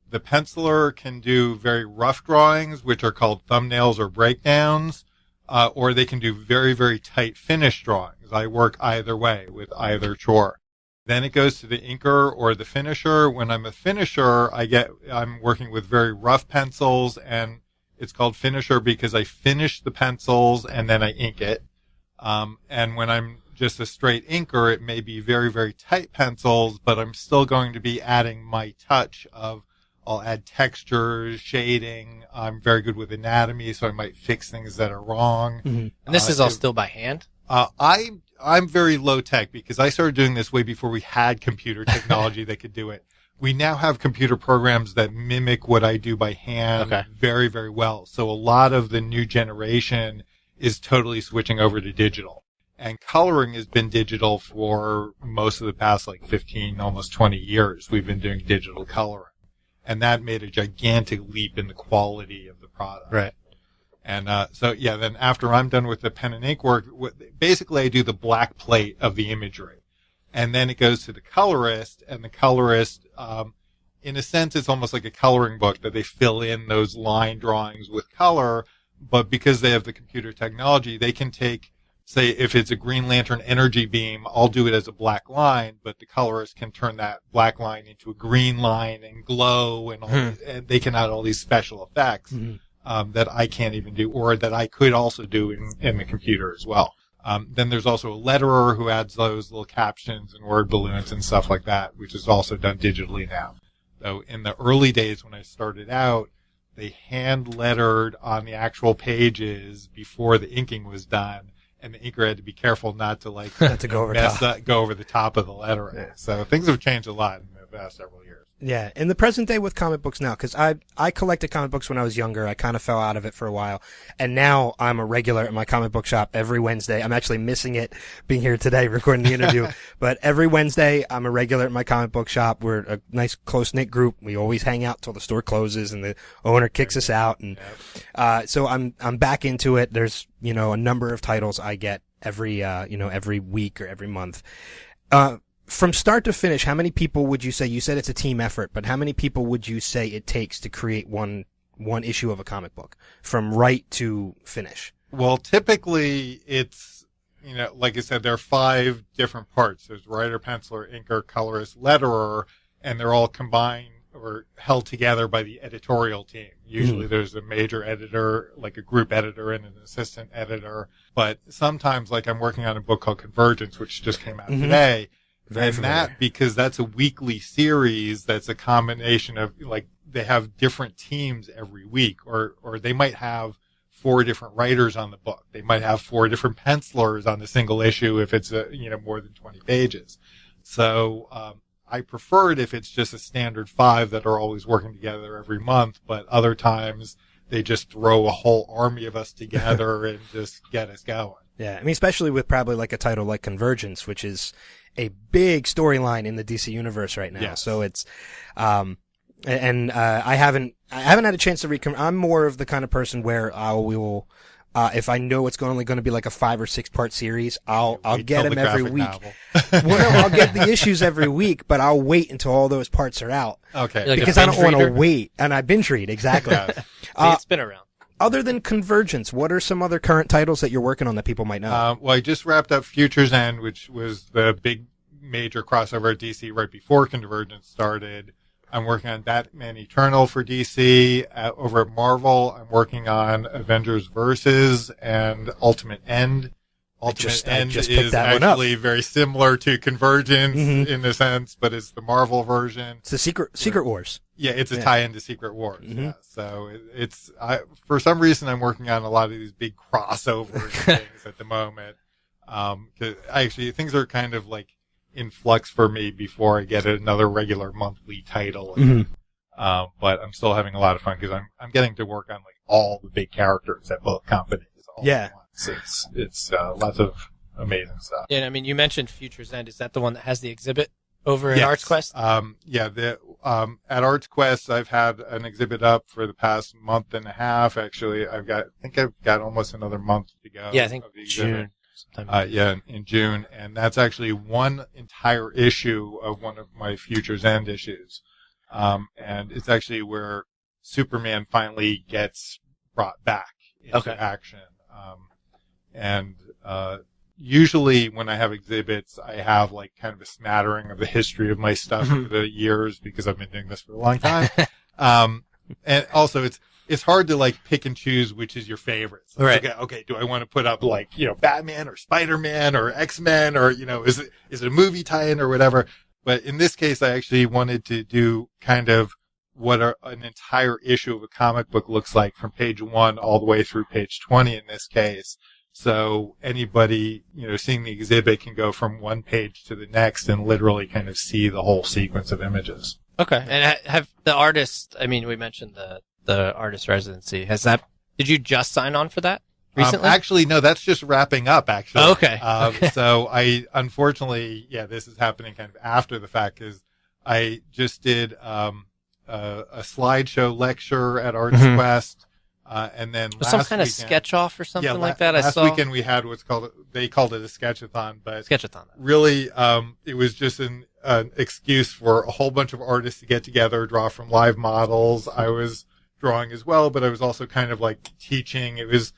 The penciler can do very rough drawings, which are called thumbnails or breakdowns, or they can do very, very tight finish drawings. I work either way with either chore. Then it goes to the inker or the finisher. When I'm a finisher, I'm working with very rough pencils, and it's called finisher because I finish the pencils and then I ink it. And when I'm just a straight inker, it may be very, very tight pencils, but I'm still going to be adding my touch of, I'll add textures, shading. I'm very good with anatomy, so I might fix things that are wrong. Mm-hmm. And this is all still by hand? I'm very low tech because I started doing this way before we had computer technology that could do it. We now have computer programs that mimic what I do by hand very, very well. So a lot of the new generation is totally switching over to digital. And coloring has been digital for most of the past 15, almost 20 years. We've been doing digital coloring. And that made a gigantic leap in the quality of the product. Right. And then after I'm done with the pen and ink work, basically I do the black plate of the imagery. And then it goes to the colorist, and the colorist, in a sense, it's almost like a coloring book that they fill in those line drawings with color. But because they have the computer technology, they can take, say, if it's a Green Lantern energy beam, I'll do it as a black line, but the colorist can turn that black line into a green line and glow and all these, and they can add all these special effects. Mm-hmm. That I can't even do, or that I could also do in the computer as well. Then there's also a letterer who adds those little captions and word balloons and stuff like that, which is also done digitally now. So in the early days when I started out, they hand lettered on the actual pages before the inking was done, and the inker had to be careful not to go over the top of the lettering. Yeah. So things have changed a lot in the past several years. Yeah, in the present day with comic books now, because I collected comic books when I was younger. I kind of fell out of it for a while, and now I'm a regular at my comic book shop every Wednesday. I'm actually missing it being here today recording the interview, but every Wednesday I'm a regular at my comic book shop. We're a nice close-knit group. We always hang out till the store closes and the owner kicks us out, and so I'm back into it. There's a number of titles I get every week or every month. from start to finish, how many people would you say, you said it's a team effort, but how many people would you say it takes to create one issue of a comic book from right to finish? Well, typically it's, like I said, there are 5 different parts. There's writer, penciler, inker, colorist, letterer, and they're all combined or held together by the editorial team. Usually there's a major editor, like a group editor and an assistant editor. But sometimes, like I'm working on a book called Convergence, which just came out today. Because that's a weekly series, that's a combination of, like, they have different teams every week, or they might have 4 different writers on the book. They might have 4 different pencilers on the single issue if it's more than 20 pages. So, I prefer it if it's just a standard 5 that are always working together every month, but other times they just throw a whole army of us together and just get us going. Yeah, I mean, especially with probably like a title like Convergence, which is a big storyline in the DC universe right now. Yes. So it's, I haven't had a chance to read. I'm more of the kind of person where if I know it's only going to be like a 5 or 6 part series, I'll get them every week. Well, no, I'll get the issues every week, but I'll wait until all those parts are out. Okay. Like because I don't want to wait, and I binge read, exactly. See, it's been around. Other than Convergence, what are some other current titles that you're working on that people might know? Well, I just wrapped up Future's End, which was the big major crossover at DC right before Convergence started. I'm working on Batman Eternal for DC. Over at Marvel, I'm working on Avengers Versus and Ultimate End. Ultimate End is actually very similar to Convergence in a sense, but it's the Marvel version. It's the Secret Wars. Yeah, it's a tie-in to Secret Wars. Yeah. So for some reason, I'm working on a lot of these big crossover things at the moment. 'Cause actually things are kind of like in flux for me before I get another regular monthly title. But I'm still having a lot of fun because I'm getting to work on like all the big characters at both companies. Yeah. It's lots of amazing stuff. Yeah, I mean, you mentioned Future's End. Is that the one that has the exhibit over at Arts Quest? At Arts Quest, I've had an exhibit up for the past month and a half. Actually, I think I've got almost another month to go. Yeah, I think June. In June, and that's actually one entire issue of one of my Future's End issues. And it's actually where Superman finally gets brought back into action. Usually when I have exhibits, I have like kind of a smattering of the history of my stuff over the years because I've been doing this for a long time. And also it's hard to like pick and choose which is your favorite. So right. Okay. Do I want to put up like, Batman or Spider-Man or X-Men or, is it a movie tie-in or whatever? But in this case, I actually wanted to do kind of what an entire issue of a comic book looks like from page 1 all the way through page 20 in this case. So anybody, seeing the exhibit can go from one page to the next and literally kind of see the whole sequence of images. Okay. And have the artist, I mean, we mentioned the artist residency. Did you just sign on for that recently? Actually, no, that's just wrapping up, actually. Oh, okay. So unfortunately, this is happening kind of after the fact because I just did, a slideshow lecture at Arts Quest. And then some kind of sketch off or something like that. Last weekend we had they called it a sketchathon, but sketchathon. Really, it was just an excuse for a whole bunch of artists to get together, draw from live models. I was drawing as well, but I was also kind of like teaching. It was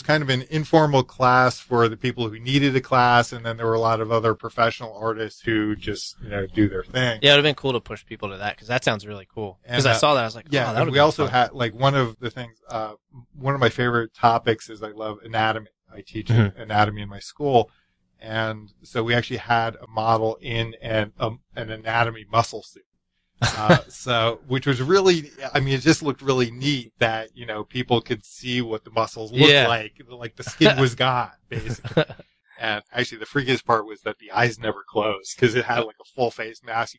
kind of an informal class for the people who needed a class, and then there were a lot of other professional artists who just do their thing. Yeah, it would have been cool to push people to that because that sounds really cool. Because I saw that, I was like, yeah. That and we also had like one of the things. One of my favorite topics is I love anatomy. I teach anatomy in my school, and so we actually had a model in an anatomy muscle suit. Which was really, it just looked really neat that, people could see what the muscles looked like the skin was gone, basically. And actually the freakiest part was that the eyes never closed because it had like a full face mask.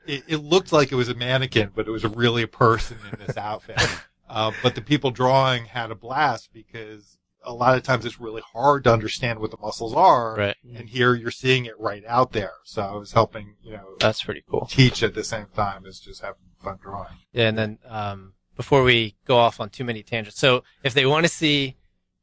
It looked like it was a mannequin, but it was really a person in this outfit. But the people drawing had a blast because a lot of times it's really hard to understand what the muscles are. Right. And here you're seeing it right out there. So I was helping, that's pretty cool. Teach at the same time as just having fun drawing. Yeah. And then, before we go off on too many tangents. So if they want to see,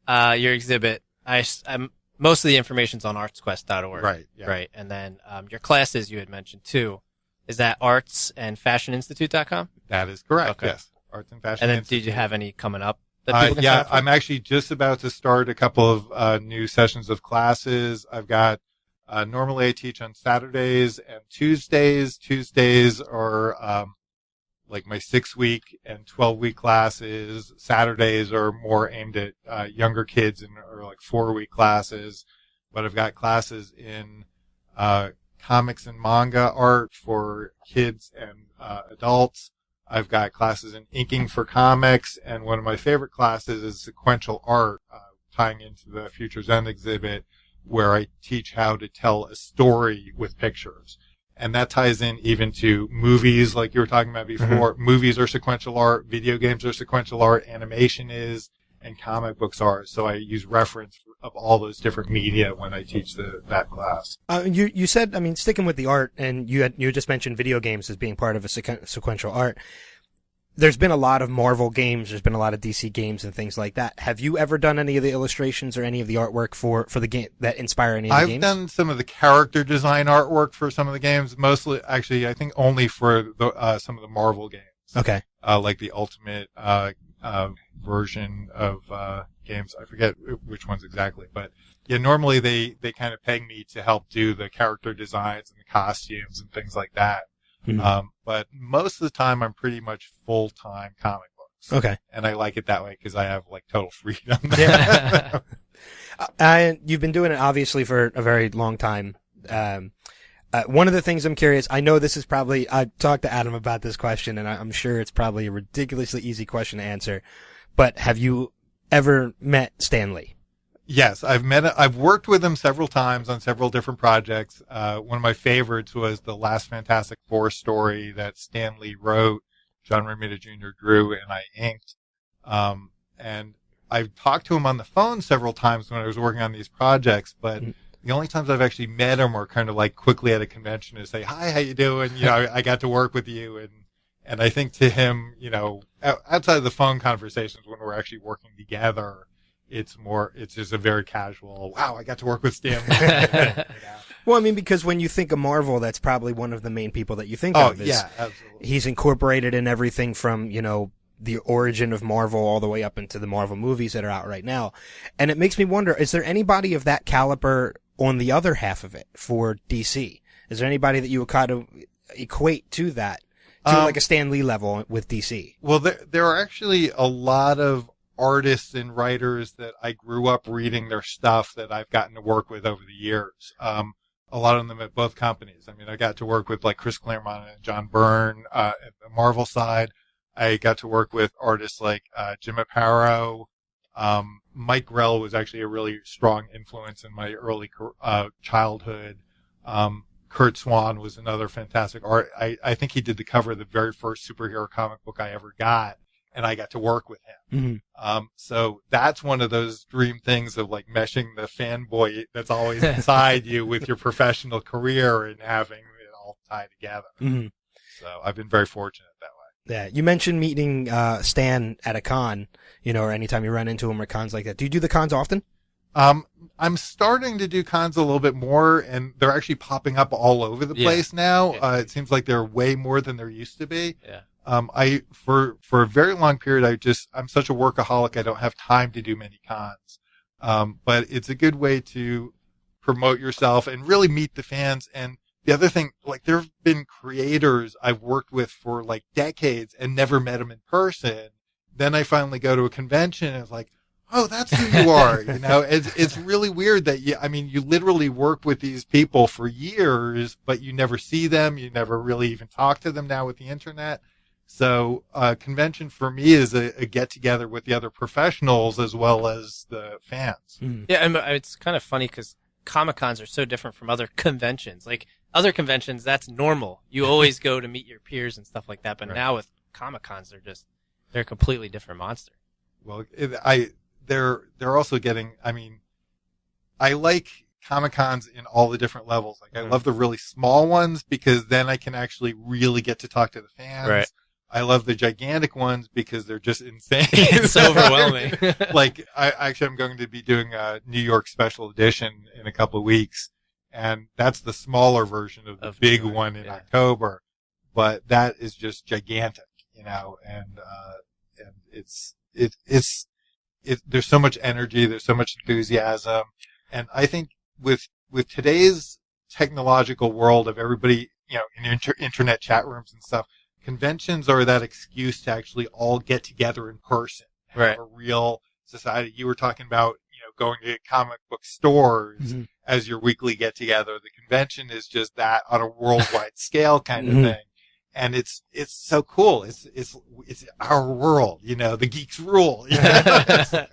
your exhibit, I'm most of the information's on artsquest.org. Right. Yeah. Right. And then your classes you had mentioned too. Is that artsandfashioninstitute.com? That is correct. Okay. Yes. Arts and Fashion And then Institute. did you have any coming up? That people can sign Yeah, up for? I'm actually just about to start a couple of new sessions of classes. I've got normally I teach on Saturdays and Tuesdays. Tuesdays are like my 6-week and 12-week classes. Saturdays are more aimed at younger kids and are like 4-week classes. But I've got classes in comics and manga art for kids and adults. I've got classes in inking for comics, and one of my favorite classes is sequential art, tying into the Futures End exhibit, where I teach how to tell a story with pictures. And that ties in even to movies, like you were talking about before. Mm-hmm. Movies are sequential art, video games are sequential art, animation is, and comic books are. So I use reference of all those different media when I teach that class. You said, I mean, sticking with the art, and you just mentioned video games as being part of a sequential art. There's been a lot of Marvel games, there's been a lot of DC games and things like that. Have you ever done any of the illustrations or any of the artwork for the game that inspire any of the games? I've done some of the character design artwork for some of the games, mostly, actually, I think only for some of the Marvel games. Okay. Like the Ultimate version of games. I forget which ones exactly, but yeah, normally they kind of peg me to help do the character designs and the costumes and things like that. Mm-hmm. But most of the time I'm pretty much full-time comic books. Okay. And I like it that way because I have like total freedom. Yeah. You've been doing it obviously for a very long time. One of the things I'm curious, I know this is probably, I talked to Adam about this question and I'm sure it's probably a ridiculously easy question to answer, but have you ever met Stan Lee? Yes, I've worked with him several times on several different projects. One of my favorites was the last Fantastic Four story that Stan Lee wrote, John Romita Jr. drew, and I inked. And I've talked to him on the phone several times when I was working on these projects, but the only times I've actually met him were kind of like quickly at a convention to say, hi, how you doing? You know, I got to work with you. And I think to him, you know, outside of the phone conversations when we're actually working together, it's just a very casual, wow, I got to work with Stan Lee. Well, I mean, because when you think of Marvel, that's probably one of the main people that you think of. Yeah, absolutely. He's incorporated in everything from, you know, the origin of Marvel all the way up into the Marvel movies that are out right now. And it makes me wonder, is there anybody of that caliber on the other half of it for DC? Is there anybody that you would kind of equate to that, to like a Stan Lee level with DC? Well, there are actually a lot of artists and writers that I grew up reading their stuff that I've gotten to work with over the years. A lot of them at both companies. I mean, I got to work with like Chris Claremont and John Byrne at the Marvel side. I got to work with artists like Jim Aparo. Mike Grell was actually a really strong influence in my early childhood. Kurt Swan was another fantastic art. I think he did the cover of the very first superhero comic book I ever got, and I got to work with him. Mm-hmm. So that's one of those dream things of like meshing the fanboy that's always inside you with your professional career and having it all tie together. Mm-hmm. So I've been very fortunate that way. Yeah, you mentioned meeting Stan at a con, you know, or anytime you run into him or cons like that. Do you do the cons often? I'm starting to do cons a little bit more, and they're actually popping up all over the place now. It seems like there are way more than there used to be. Yeah. For a very long period, I'm such a workaholic, I don't have time to do many cons. But it's a good way to promote yourself and really meet the fans. And the other thing, like there have been creators I've worked with for like decades and never met them in person. Then I finally go to a convention and it's like, oh, that's who you are. You know, it's really weird that you literally work with these people for years, but you never see them. You never really even talk to them now with the internet. So, convention for me is a get together with the other professionals as well as the fans. Mm. Yeah. And it's kind of funny because Comic-Cons are so different from other conventions. Like other conventions, that's normal. You always go to meet your peers and stuff like that. But now with Comic-Cons, they're a completely different monster. Well, they're also getting, I mean, I like Comic-Cons in all the different levels. Like I love the really small ones because then I can actually really get to talk to the fans. Right. I love the gigantic ones because they're just insane. It's overwhelming. Like, I'm going to be doing a New York special edition in a couple of weeks, and that's the smaller version of the big one in October. But that is just gigantic, and there's so much energy, there's so much enthusiasm, and I think with today's technological world of everybody, in internet chat rooms and stuff, conventions are that excuse to actually all get together in person, have a real society. You were talking about, going to comic book stores as your weekly get together. The convention is just that on a worldwide scale kind of thing. And it's so cool. It's our world, the geeks rule. And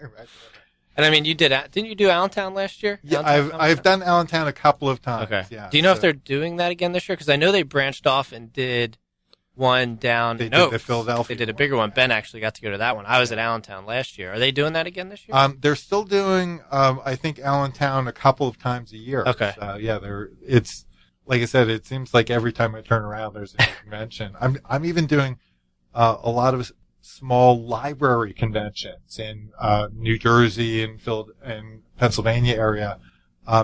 I mean, didn't you do Allentown last year? Yeah, I've done Allentown a couple of times. Okay. Yeah. Do you know if they're doing that again this year? Because I know they branched off and did one down in Oaks. They did the Philadelphia. They did a bigger one. Ben actually got to go to that one. I was at Allentown last year. Are they doing that again this year? They're still doing, I think, Allentown a couple of times a year. Okay. So yeah, it's. Like I said, it seems like every time I turn around, there's a new convention. I'm even doing a lot of small library conventions in New Jersey and Pennsylvania area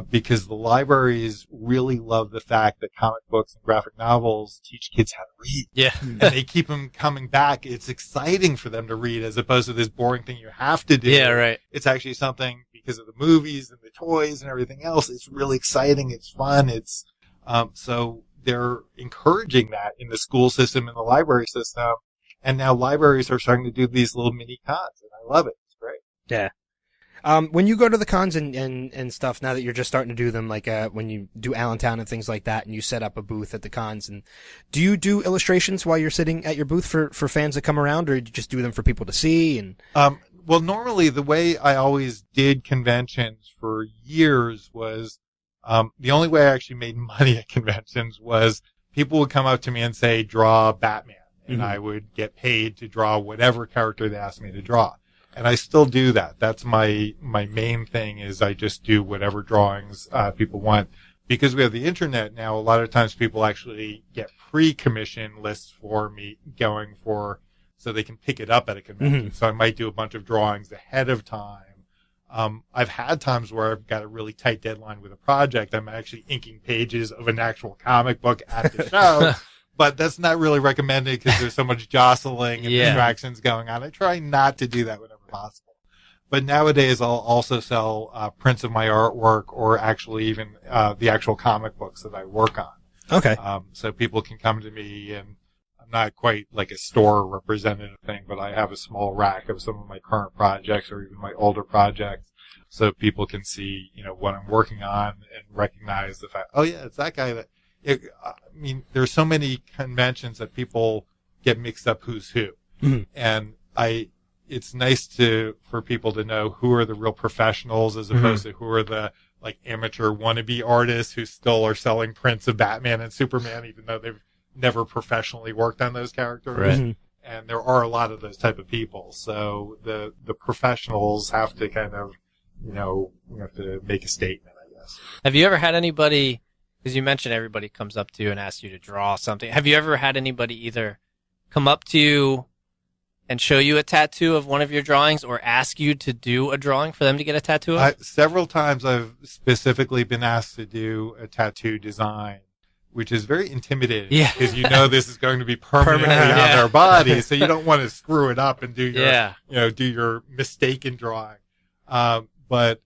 because the libraries really love the fact that comic books and graphic novels teach kids how to read. Yeah, and they keep them coming back. It's exciting for them to read as opposed to this boring thing you have to do. Yeah, right. It's actually something because of the movies and the toys and everything else. It's really exciting. It's fun. So they're encouraging that in the school system and the library system. And now libraries are starting to do these little mini cons, and I love it. It's great. Yeah. When you go to the cons and stuff, now that you're just starting to do them, like when you do Allentown and things like that, and you set up a booth at the cons, and do you do illustrations while you're sitting at your booth for fans that come around, or do you just do them for people to see? And well, normally the way I always did conventions for years was the only way I actually made money at conventions was people would come up to me and say, draw Batman. And I would get paid to draw whatever character they asked me to draw. And I still do that. That's my main thing is I just do whatever drawings, people want. Because we have the internet now, a lot of times people actually get pre-commission lists for me so they can pick it up at a convention. So I might do a bunch of drawings ahead of time. I've had times where I've got a really tight deadline with a project. I'm actually inking pages of an actual comic book at the show, but that's not really recommended because there's so much jostling and distractions going on. I try not to do that whenever possible. But nowadays I'll also sell, prints of my artwork or actually even, the actual comic books that I work on. Okay. So people can come to me and I'm not quite like a store representative thing, but I have a small rack of some of my current projects or even my older projects so people can see, what I'm working on and recognize the fact, oh yeah, it's that guy there's so many conventions that people get mixed up who's who. And it's nice for people to know who are the real professionals as opposed to who are the amateur wannabe artists who still are selling prints of Batman and Superman even though they've never professionally worked on those characters. Right. And there are a lot of those type of people. So the professionals have to kind of, have to make a statement, I guess. Have you ever had anybody, because you mentioned everybody comes up to you and asks you to draw something. Have you ever had anybody either come up to you and show you a tattoo of one of your drawings or ask you to do a drawing for them to get a tattoo of? Several times I've specifically been asked to do a tattoo design, which is very intimidating. Yeah. Because this is going to be permanently on their body, so you don't want to screw it up and do your, do your mistaken drawing. But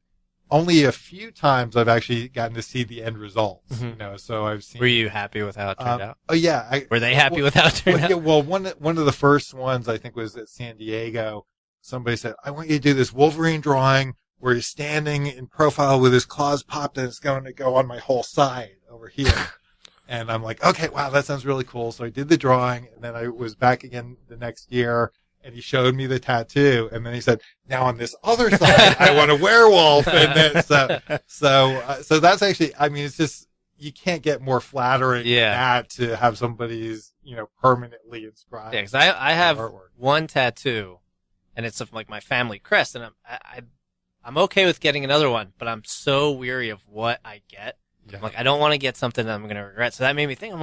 only a few times I've actually gotten to see the end results. So I've seen. Were you happy with how it turned out? Oh yeah. Were they happy with how it turned out? Yeah, well, one of the first ones I think was at San Diego. Somebody said, "I want you to do this Wolverine drawing where he's standing in profile with his claws popped, and it's going to go on my whole side over here." And I'm like, okay, wow, that sounds really cool. So I did the drawing, and then I was back again the next year, and he showed me the tattoo, and then he said, now on this other side, I want a werewolf. And then, so that's actually, it's just, you can't get more flattering than that to have somebody's, permanently inscribed. Yeah, because I have artwork. One tattoo, and it's of my family crest, and I'm okay with getting another one, but I'm so weary of what I get. Yeah. I don't want to get something that I'm going to regret. So that made me think,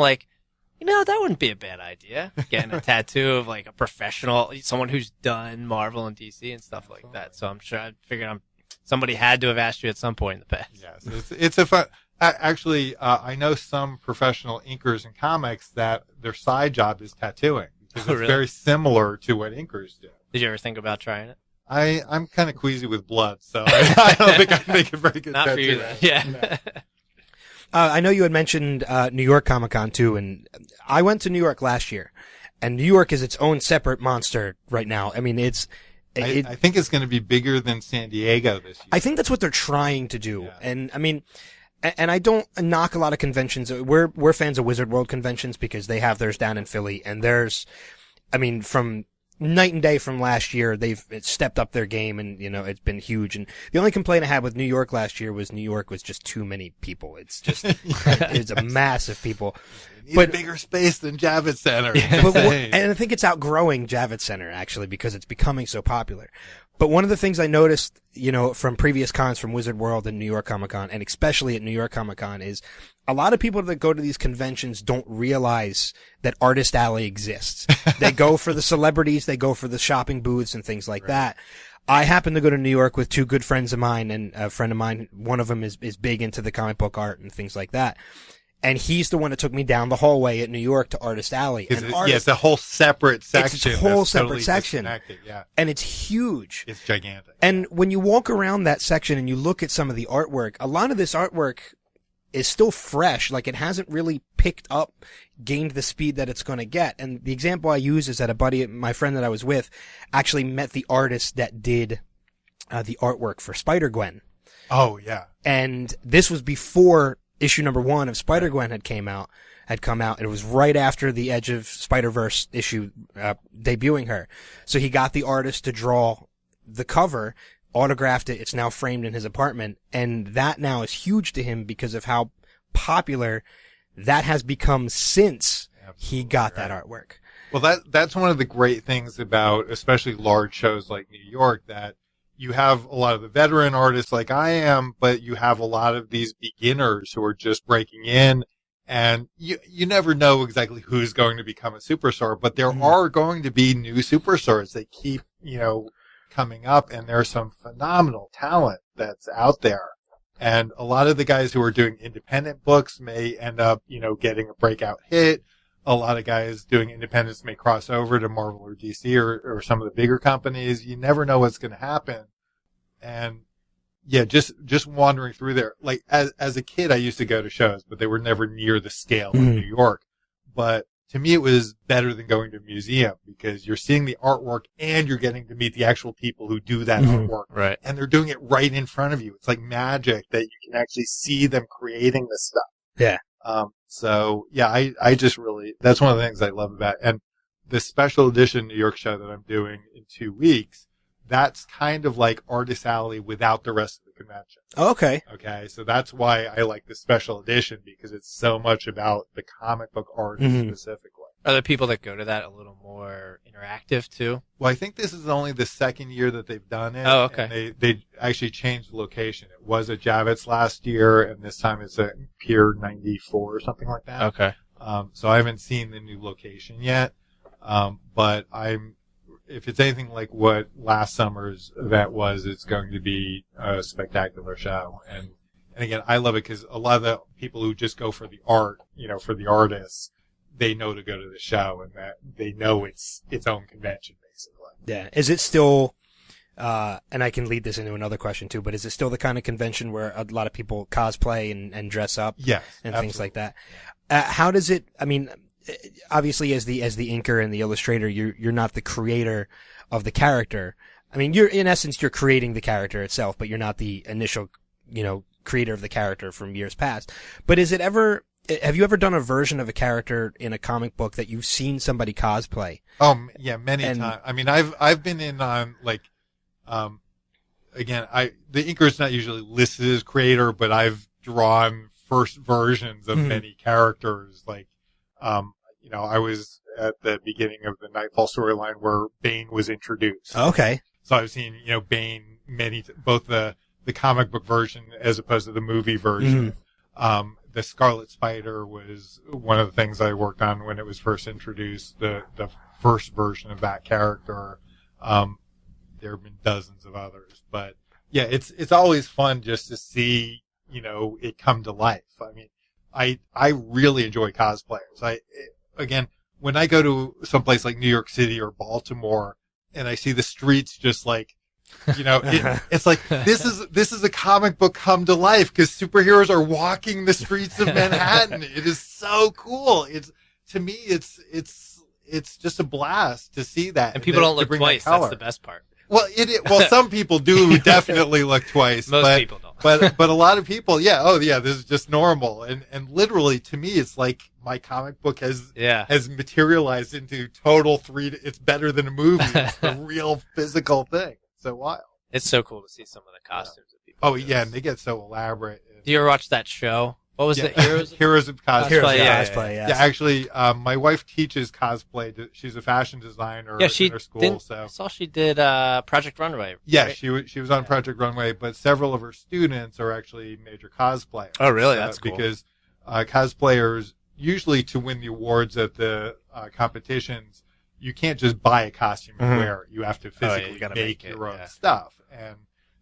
That wouldn't be a bad idea. Getting a tattoo of like a professional, someone who's done Marvel and DC and stuff like that. So I'm sure I figured somebody had to have asked you at some point in the past. Yes, it's a fun. Actually, I know some professional inkers in comics that their side job is tattooing because it's really? very similar to what inkers do. Did you ever think about trying it? I'm kind of queasy with blood, so I don't think I'd make a very good Not tattoo. for you then. Yeah. No. I know you had mentioned New York Comic Con too, and I went to New York last year, and New York is its own separate monster right now. I mean, I think it's going to be bigger than San Diego this year. I think that's what they're trying to do, and I mean, and I don't knock a lot of conventions. We're fans of Wizard World conventions because they have theirs down in Philly, and from night and day from last year, they've stepped up their game, and it's been huge. And the only complaint I had with New York last year was New York was just too many people. It's just it's a mass of people. You need a bigger space than Javits Center. And I think it's outgrowing Javits Center actually because it's becoming so popular. But one of the things I noticed, from previous cons from Wizard World and New York Comic Con, and especially at New York Comic Con, is a lot of people that go to these conventions don't realize that Artist Alley exists. They go for the celebrities, they go for the shopping booths and things like that. I happen to go to New York with two good friends of mine, and a friend of mine, one of them is big into the comic book art and things like that. And he's the one that took me down the hallway at New York to Artist Alley. It's a whole separate section. It's a whole that's separate totally section. Yeah. And it's huge. It's gigantic. And when you walk around that section and you look at some of the artwork, a lot of this artwork is still fresh. Like, it hasn't really picked up, gained the speed that it's going to get. And the example I use is that my friend that I was with, actually met the artist that did the artwork for Spider-Gwen. Oh, yeah. And this was before issue number 1 of Spider-Gwen had come out. It was right after the Edge of Spider-Verse issue, debuting her. So he got the artist to draw the cover, autographed it. It's now framed in his apartment. And that now is huge to him because of how popular that has become since he got that artwork. Well, that's one of the great things about especially large shows like New York, that you have a lot of the veteran artists like I am, but you have a lot of these beginners who are just breaking in, and you never know exactly who's going to become a superstar, but there are going to be new superstars that keep, coming up, and there's some phenomenal talent that's out there. And a lot of the guys who are doing independent books may end up, getting a breakout hit. A lot of guys doing independents may cross over to Marvel or DC or some of the bigger companies. You never know what's going to happen. And yeah, just wandering through there. Like as a kid, I used to go to shows, but they were never near the scale of New York. But to me, it was better than going to a museum because you're seeing the artwork and you're getting to meet the actual people who do that artwork. Right. And they're doing it right in front of you. It's like magic that you can actually see them creating this stuff. Yeah. So yeah, I just really, that's one of the things I love about it. And the special edition New York show that I'm doing in 2 weeks, that's kind of like Artist Alley without the rest of the convention. Okay. Okay. So that's why I like the special edition, because it's so much about the comic book art specifically. Are there people that go to that a little more interactive too? Well, I think this is only the second year that they've done it. Oh, okay. And they actually changed the location. It was at Javits last year, and this time it's at Pier 94 or something like that. Okay. So I haven't seen the new location yet. But if it's anything like what last summer's event was, it's going to be a spectacular show. And again, I love it because a lot of the people who just go for the art, for the artists, they know to go to the show, and that they know it's its own convention, basically. Yeah. Is it still, and I can lead this into another question too, but is it still the kind of convention where a lot of people cosplay and dress up? Yes, and absolutely. things like that? How does it, obviously as the inker and the illustrator, you're not the creator of the character. In essence, you're creating the character itself, but you're not the initial, creator of the character from years past. But have you ever done a version of a character in a comic book that you've seen somebody cosplay? Oh, yeah, many times. I've been in on again, the inker's not usually listed as creator, but I've drawn first versions of many characters. I was at the beginning of the Nightfall storyline where Bane was introduced. Okay. So I've seen, Bane both the comic book version as opposed to the movie version. the Scarlet Spider was one of the things I worked on when it was first introduced, the first version of that character. There have been dozens of others, but yeah, it's always fun just to see, it come to life. I mean, I really enjoy cosplayers. Again, when I go to someplace like New York City or Baltimore and I see the streets just like, it's like, this is a comic book come to life because superheroes are walking the streets of Manhattan. It is so cool. To me, it's just a blast to see that. And people don't look twice. That's the best part. Well, some people do definitely look twice. Most people don't. but a lot of people, this is just normal. And literally, to me, it's like my comic book has materialized into total it's better than a movie. It's the real physical thing. It's so wild. It's so cool to see some of the costumes that people do. And they get so elaborate. Do you ever watch that show? What was it? Heroes of Cosplay. Yes. Yeah, actually, my wife teaches cosplay. She's a fashion designer in her school. I saw she did Project Runway. Yeah, right? she was on Project Runway, but several of her students are actually major cosplayers. Oh, really? That's cool. Because cosplayers, usually to win the awards at the competitions, you can't just buy a costume and wear it. You have to physically make your own stuff. And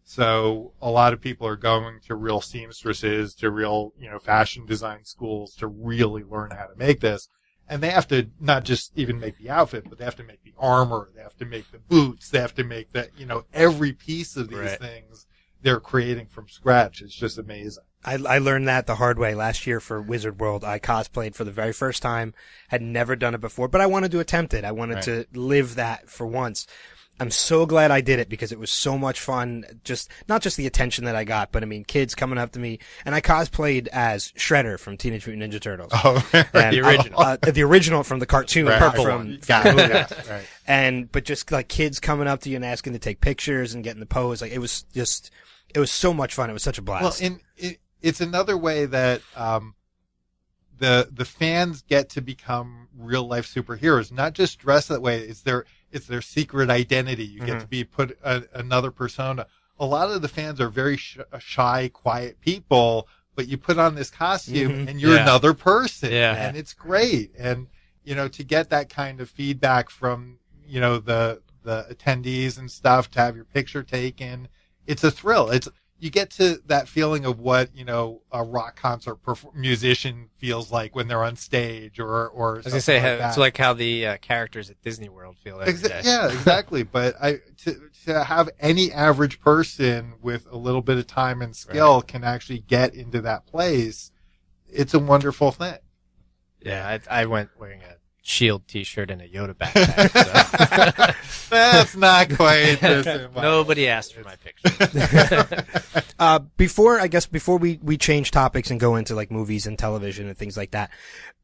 so a lot of people are going to real seamstresses, to real, fashion design schools to really learn how to make this. And they have to not just even make the outfit, but they have to make the armor. They have to make the boots. They have to make every piece of these things they're creating from scratch. It's just amazing. I learned that the hard way last year for Wizard World. I cosplayed for the very first time, had never done it before, but I wanted to attempt it. I wanted to live that for once. I'm so glad I did it because it was so much fun. Not just the attention that I got, but I mean, kids coming up to me, and I cosplayed as Shredder from Teenage Mutant Ninja Turtles. Oh, and, the original, the original from the cartoon, purple from right. But just like kids coming up to you and asking to take pictures and getting the pose, like it was so much fun. It was such a blast. Well, it's another way that the fans get to become real life superheroes, not just dress that way. It's their secret identity. You get to be put another persona. A lot of the fans are very shy, quiet people, but you put on this costume and you're another person. Yeah. And it's great. And, to get that kind of feedback from, the attendees and stuff, to have your picture taken, it's a thrill. You get to that feeling of what, a rock concert musician feels like when they're on stage or I was going to say, it's like how the characters at Disney World feel every day. Yeah, exactly. But to have any average person with a little bit of time and skill can actually get into that place, it's a wonderful thing. Yeah, I went wearing a Shield T-shirt and a Yoda backpack. So. That's not quite the same. Nobody asked for my picture. Before we change topics and go into like movies and television and things like that,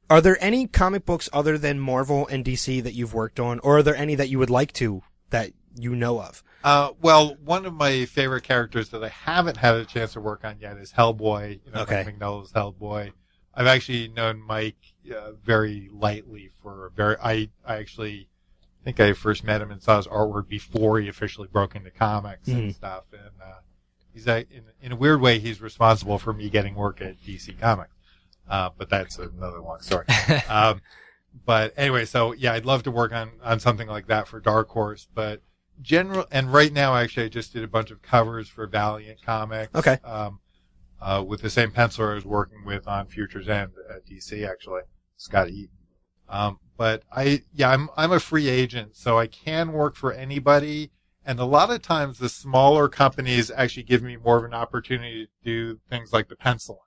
are there any comic books other than Marvel and DC that you've worked on, or are there any that you would like to that you know of? Well, one of my favorite characters that I haven't had a chance to work on yet is Hellboy. Mike Mignola's Hellboy. I've actually known Mike very lightly I actually think I first met him and saw his artwork before he officially broke into comics and stuff. And he's in a weird way, he's responsible for me getting work at DC Comics. But that's another long story. But anyway, so yeah, I'd love to work on something like that for Dark Horse. But and right now, actually, I just did a bunch of covers for Valiant Comics. Okay. With the same penciler I was working with on Future's End at DC, actually, Scott Eaton. But I'm a free agent, so I can work for anybody. And a lot of times the smaller companies actually give me more of an opportunity to do things like the penciling.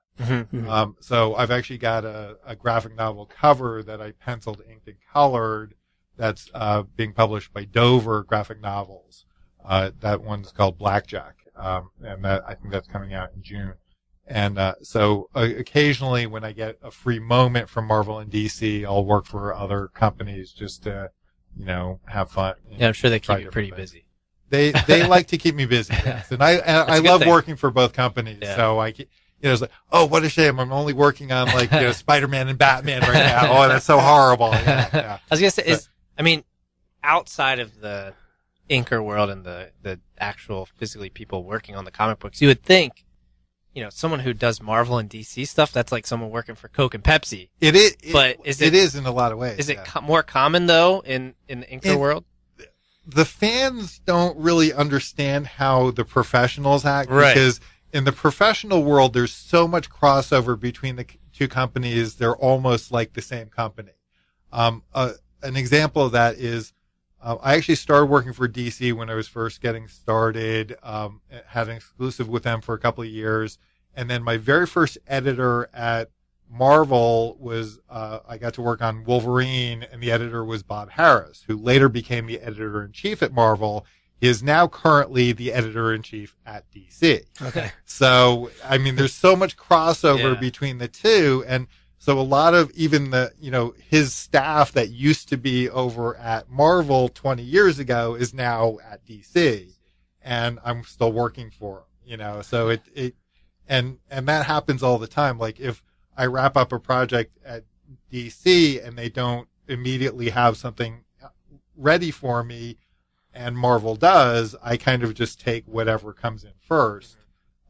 So I've actually got a graphic novel cover that I penciled, inked, and colored that's being published by Dover Graphic Novels. That one's called Blackjack. And I think that's coming out in June. And so occasionally when I get a free moment from Marvel and DC, I'll work for other companies just to, have fun. Yeah, I'm sure they keep you pretty busy. They like to keep me busy. Yes. And I love working for both companies. Yeah. So it's like, oh, what a shame. I'm only working on Spider-Man and Batman right now. Oh, that's so horrible. Yeah. I was going to say, outside of the inker world and the actual physically people working on the comic books, you would think, someone who does Marvel and DC stuff, that's like someone working for Coke and Pepsi. It is, but it is in a lot of ways. Is it more common though in the inker world? The fans don't really understand how the professionals act, right? Because in the professional world, there's so much crossover between the two companies. They're almost like the same company. An example of that is I actually started working for DC when I was first getting started, had an exclusive with them for a couple of years. And then my very first editor at Marvel was, I got to work on Wolverine, and the editor was Bob Harris, who later became the editor-in-chief at Marvel. He is now currently the editor-in-chief at DC. Okay. So, I mean, there's so much crossover between the two, and so a lot of even his staff that used to be over at Marvel 20 years ago is now at DC, and I'm still working for him, so and that happens all the time. Like if I wrap up a project at DC and they don't immediately have something ready for me, and Marvel does, I kind of just take whatever comes in first.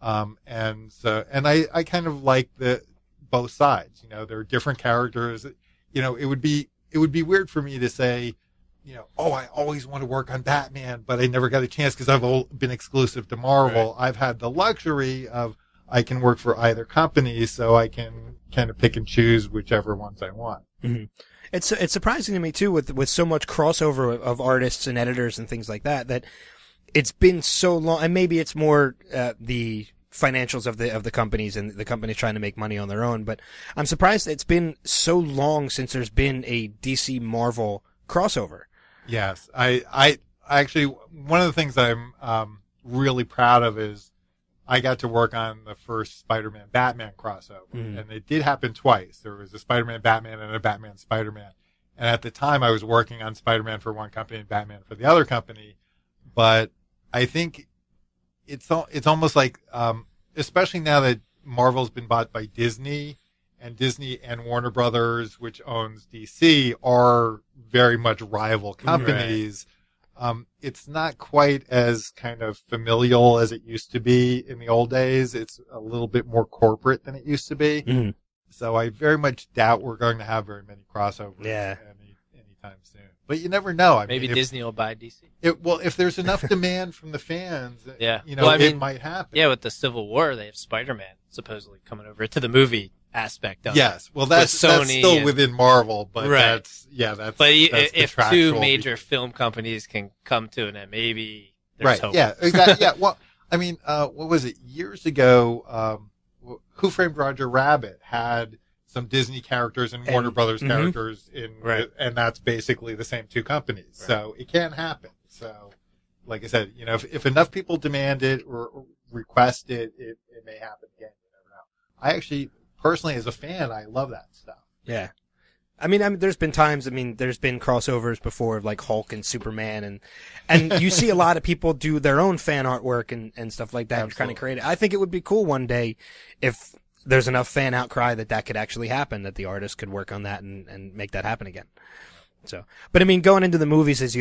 And I kind of like both sides. There are different characters. It would be weird for me to say, I always want to work on Batman, but I never got a chance because I've been exclusive to Marvel. Right. I've had the luxury of I can work for either company, so I can kind of pick and choose whichever ones I want. Mm-hmm. It's surprising to me too, with so much crossover of artists and editors and things like that it's been so long. And maybe it's more the financials of the companies and the companies trying to make money on their own. But I'm surprised it's been so long since there's been a DC Marvel crossover. Yes, I actually, one of the things I'm really proud of is I got to work on the first Spider-Man Batman crossover, and it did happen twice. There was a Spider-Man Batman and a Batman Spider-Man, and at the time I was working on Spider-Man for one company and Batman for the other company. But I think it's almost like, especially now that Marvel's been bought by Disney, and Disney and Warner Brothers, which owns DC, are very much rival companies. Right. It's not quite as kind of familial as it used to be in the old days. It's a little bit more corporate than it used to be. Mm-hmm. So I very much doubt we're going to have very many crossovers anytime soon. But you never know. Maybe Disney will buy DC. If there's enough demand from the fans, it might happen. Yeah, with the Civil War, they have Spider-Man supposedly coming over to the movie aspect of it. Yes, well, that's still within Marvel, but that's if two major film companies can come to an end, maybe there's hope. Yeah, exactly. Yeah, well, I mean, what was it? Years ago, Who Framed Roger Rabbit had some Disney characters and Warner Brothers characters and that's basically the same two companies. Right. So it can happen. So, like I said, if enough people demand it or request it, it may happen again. You never know. I actually, personally, as a fan, I love that stuff. Yeah. I mean, there's been times, there's been crossovers before of like Hulk and Superman and you see a lot of people do their own fan artwork and stuff like that. Absolutely. And kind of create it. I think it would be cool one day if there's enough fan outcry that could actually happen, that the artist could work on that and make that happen again. So, but going into the movies,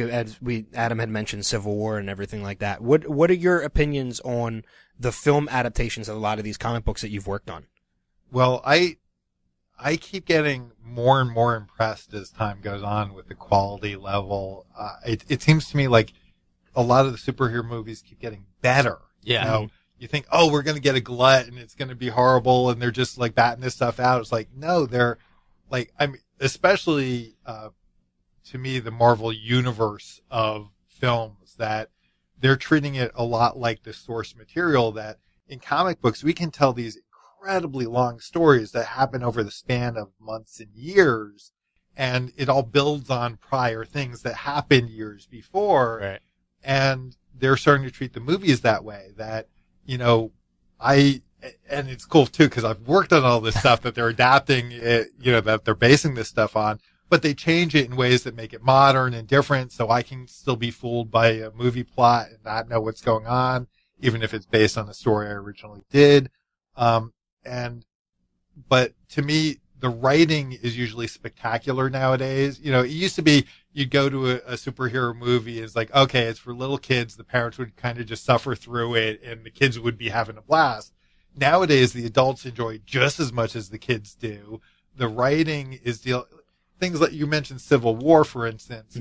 Adam had mentioned Civil War and everything like that. What are your opinions on the film adaptations of a lot of these comic books that you've worked on? Well, I keep getting more and more impressed as time goes on with the quality level. It seems to me like a lot of the superhero movies keep getting better. Yeah. You think, we're going to get a glut and it's going to be horrible and they're just like batting this stuff out. It's like, no, they're like, especially, to me, the Marvel universe of films, that they're treating it a lot like the source material, that in comic books, we can tell these incredibly long stories that happen over the span of months and years. And it all builds on prior things that happened years before. Right. And they're starting to treat the movies that way, that, and it's cool too, because I've worked on all this stuff that they're adapting it, that they're basing this stuff on, but they change it in ways that make it modern and different, so I can still be fooled by a movie plot and not know what's going on, even if it's based on a story I originally did. But to me, the writing is usually spectacular nowadays. It used to be you'd go to a superhero movie, it's like, okay, it's for little kids. The parents would kind of just suffer through it and the kids would be having a blast. nowadays the adults enjoy just as much as the kids do. The writing is things like you mentioned Civil War, for instance.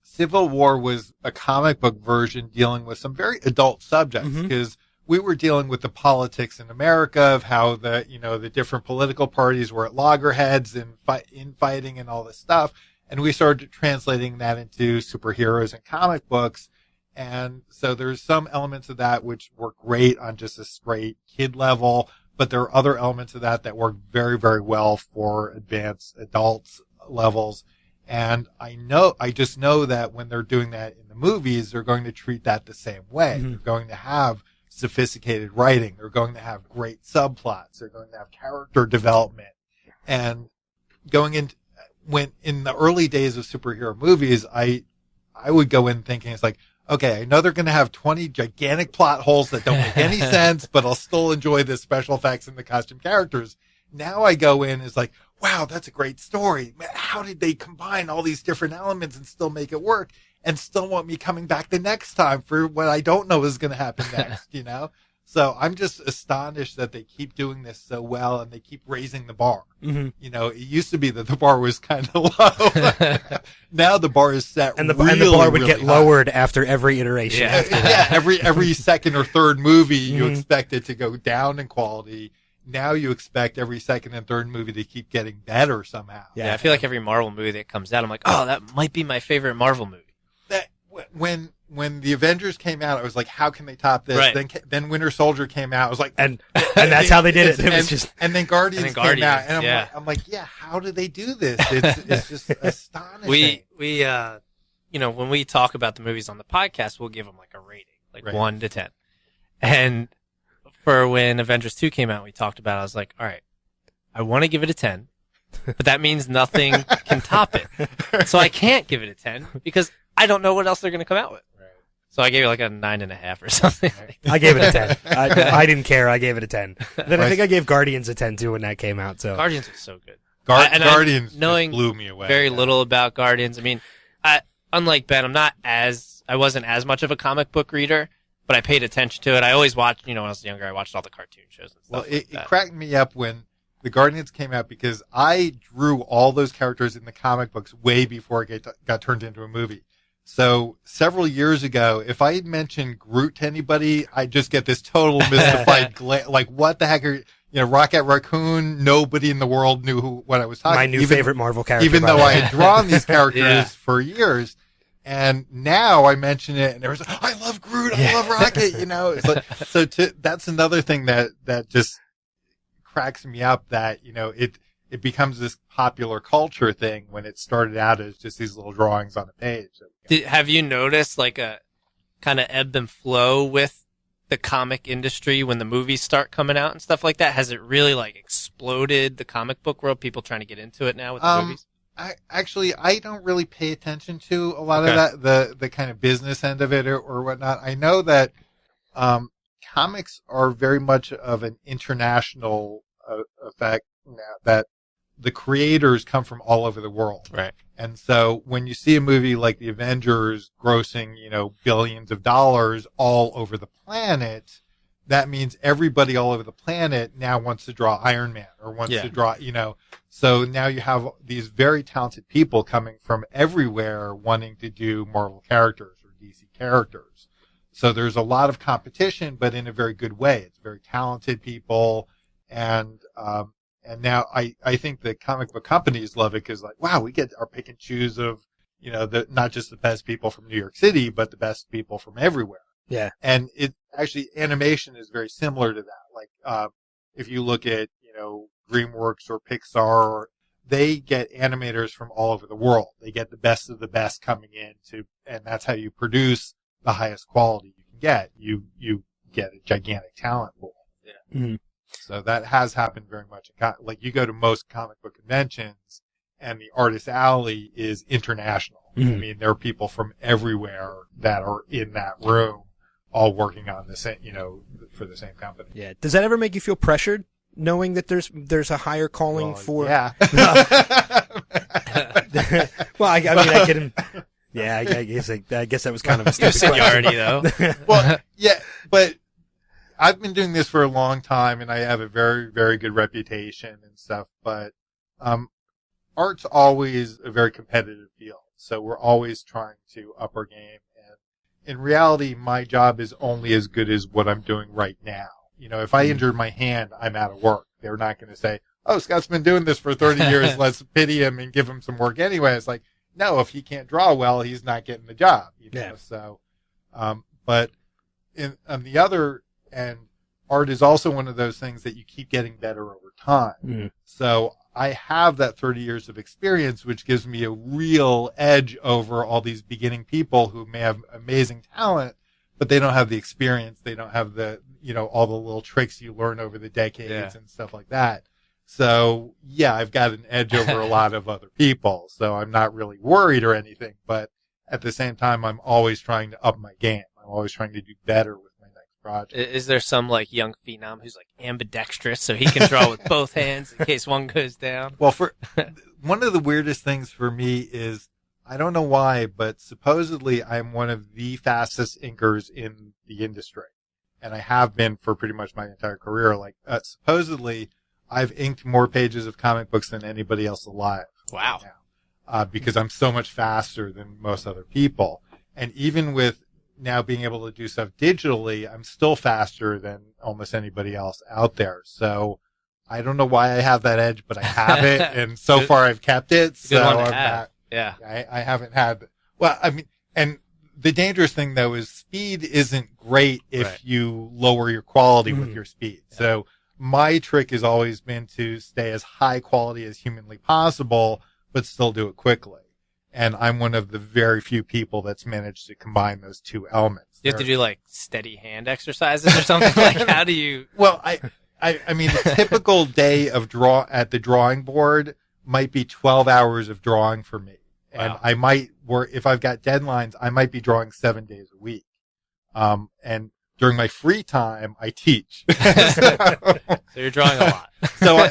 Civil War was a comic book version dealing with some very adult subjects because we were dealing with the politics in America of how the different political parties were at loggerheads and infighting and all this stuff. And we started translating that into superheroes and comic books. And so there's some elements of that which work great on just a straight kid level, but there are other elements of that work very, very well for advanced adults levels. And I just know that when they're doing that in the movies, they're going to treat that the same way. They're going to have sophisticated writing. They're going to have great subplots. They're going to have character development. And in the early days of superhero movies, I would go in thinking it's like, okay, I know they're going to have 20 gigantic plot holes that don't make any sense, but I'll still enjoy the special effects and the costume characters. Now I go in as like, wow, that's a great story. How did they combine all these different elements and still make it work and still want me coming back the next time for what I don't know is going to happen next, So I'm just astonished that they keep doing this so well and they keep raising the bar. It used to be that the bar was kind of low. Now the bar is set and the really, bar would really get high. lowered after every iteration. Every second or third movie you expect it to go down in quality. Now you expect every second and third movie to keep getting better somehow. Yeah, I feel like every Marvel movie that comes out, I'm like, oh, that might be my favorite Marvel movie. That when the Avengers came out, I was like, how can they top this? Right. Then Winter Soldier came out. I was like, and that's how they did it. It was just, and then Guardians came out, and yeah. I'm like, yeah, how did they do this? It's just astonishing. We when we talk about the movies on the podcast, we'll give them like a rating, like 1 to 10. And for when Avengers 2 came out, we talked about it. I was like, all right, I want to give it a 10, but that means nothing can top it. So I can't give it a 10 because I don't know what else they're going to come out with. Right. So I gave it like a 9.5 or something. Like that. I gave it a 10. I didn't care. I gave it a 10. Then I think I gave Guardians a 10 too when that came out. So Guardians was so good. Guardians knowing blew me away. Very little about Guardians. I mean, unlike Ben, I wasn't as much of a comic book reader, but I paid attention to it. I always watched, when I was younger, I watched all the cartoon shows and stuff. Well, it cracked me up when the Guardians came out because I drew all those characters in the comic books way before it got turned into a movie. So several years ago, if I had mentioned Groot to anybody, I'd just get this total mystified like, what the heck are Rocket Raccoon? Nobody in the world knew what I was talking about. My new favorite Marvel character. Even though I had drawn these characters for years. And now I mention it, and everyone's like, I love Groot, I love Rocket, It's like, that's another thing that just cracks me up that, it becomes this popular culture thing when it started out as just these little drawings on a page. Have you noticed like a kind of ebb and flow with the comic industry when the movies start coming out and stuff like that? Has it really like exploded the comic book world? People trying to get into it now with the movies? I don't really pay attention to a lot of that, the kind of business end of it or whatnot. I know that comics are very much of an international effect now, that the creators come from all over the world. Right. And so when you see a movie like The Avengers grossing, billions of dollars all over the planet, that means everybody all over the planet now wants to draw Iron Man or wants to draw, so now you have these very talented people coming from everywhere wanting to do Marvel characters or DC characters. So there's a lot of competition, but in a very good way. It's very talented people. And now I think the comic book companies love it because like, wow, we get our pick and choose of, not just the best people from New York City, but the best people from everywhere. Yeah. And it actually, animation is very similar to that. Like, if you look at, DreamWorks or Pixar, they get animators from all over the world. They get the best of the best coming in and that's how you produce the highest quality you can get. You get a gigantic talent pool. Yeah. Mm-hmm. So that has happened very much. Like you go to most comic book conventions and the artist alley is international. Mm-hmm. I mean, there are people from everywhere that are in that room all working on the same, for the same company. Yeah. Does that ever make you feel pressured knowing that there's a higher calling for? Yeah. Well, I mean, I can. Yeah, I guess that was kind of a stupid seniority though. Well, yeah, but I've been doing this for a long time, and I have a very, very good reputation and stuff. But art's always a very competitive field, so we're always trying to up our game. And in reality, my job is only as good as what I'm doing right now. You know, if I injured my hand, I'm out of work. They're not going to say, "Oh, Scott's been doing this for 30 years. Let's pity him and give him some work anyway." It's like, no, if he can't draw well, he's not getting the job. You know? Yeah. So, but on the other end, art is also one of those things that you keep getting better over time. Mm. So I have that 30 years of experience, which gives me a real edge over all these beginning people who may have amazing talent, but they don't have the experience. They don't have the, you know, all the little tricks you learn over the decades and stuff like that. So yeah, I've got an edge over a lot of other people. So I'm not really worried or anything, but at the same time, I'm always trying to up my game. I'm always trying to do better with my next project. Is there some like young phenom who's like ambidextrous so he can draw with both hands in case one goes down? Well, for one of the weirdest things for me is, I don't know why, but supposedly I'm one of the fastest inkers in the industry. And I have been for pretty much my entire career. Like, supposedly I've inked more pages of comic books than anybody else alive. Wow. Right now, because I'm so much faster than most other people. And even with now being able to do stuff digitally, I'm still faster than almost anybody else out there. So I don't know why I have that edge, but I have it. And so far I've kept it. So I'm not, yeah. I haven't had, well, I mean, and the dangerous thing though is speed isn't great if you lower your quality with your speed. Yeah. So my trick has always been to stay as high quality as humanly possible, but still do it quickly. And I'm one of the very few people that's managed to combine those two elements. You have to do like steady hand exercises or something. Like, how do you? Well, I mean, a typical day of at the drawing board might be 12 hours of drawing for me. And I might work, if I've got deadlines, I might be drawing 7 days a week. And during my free time, I teach. So you're drawing a lot.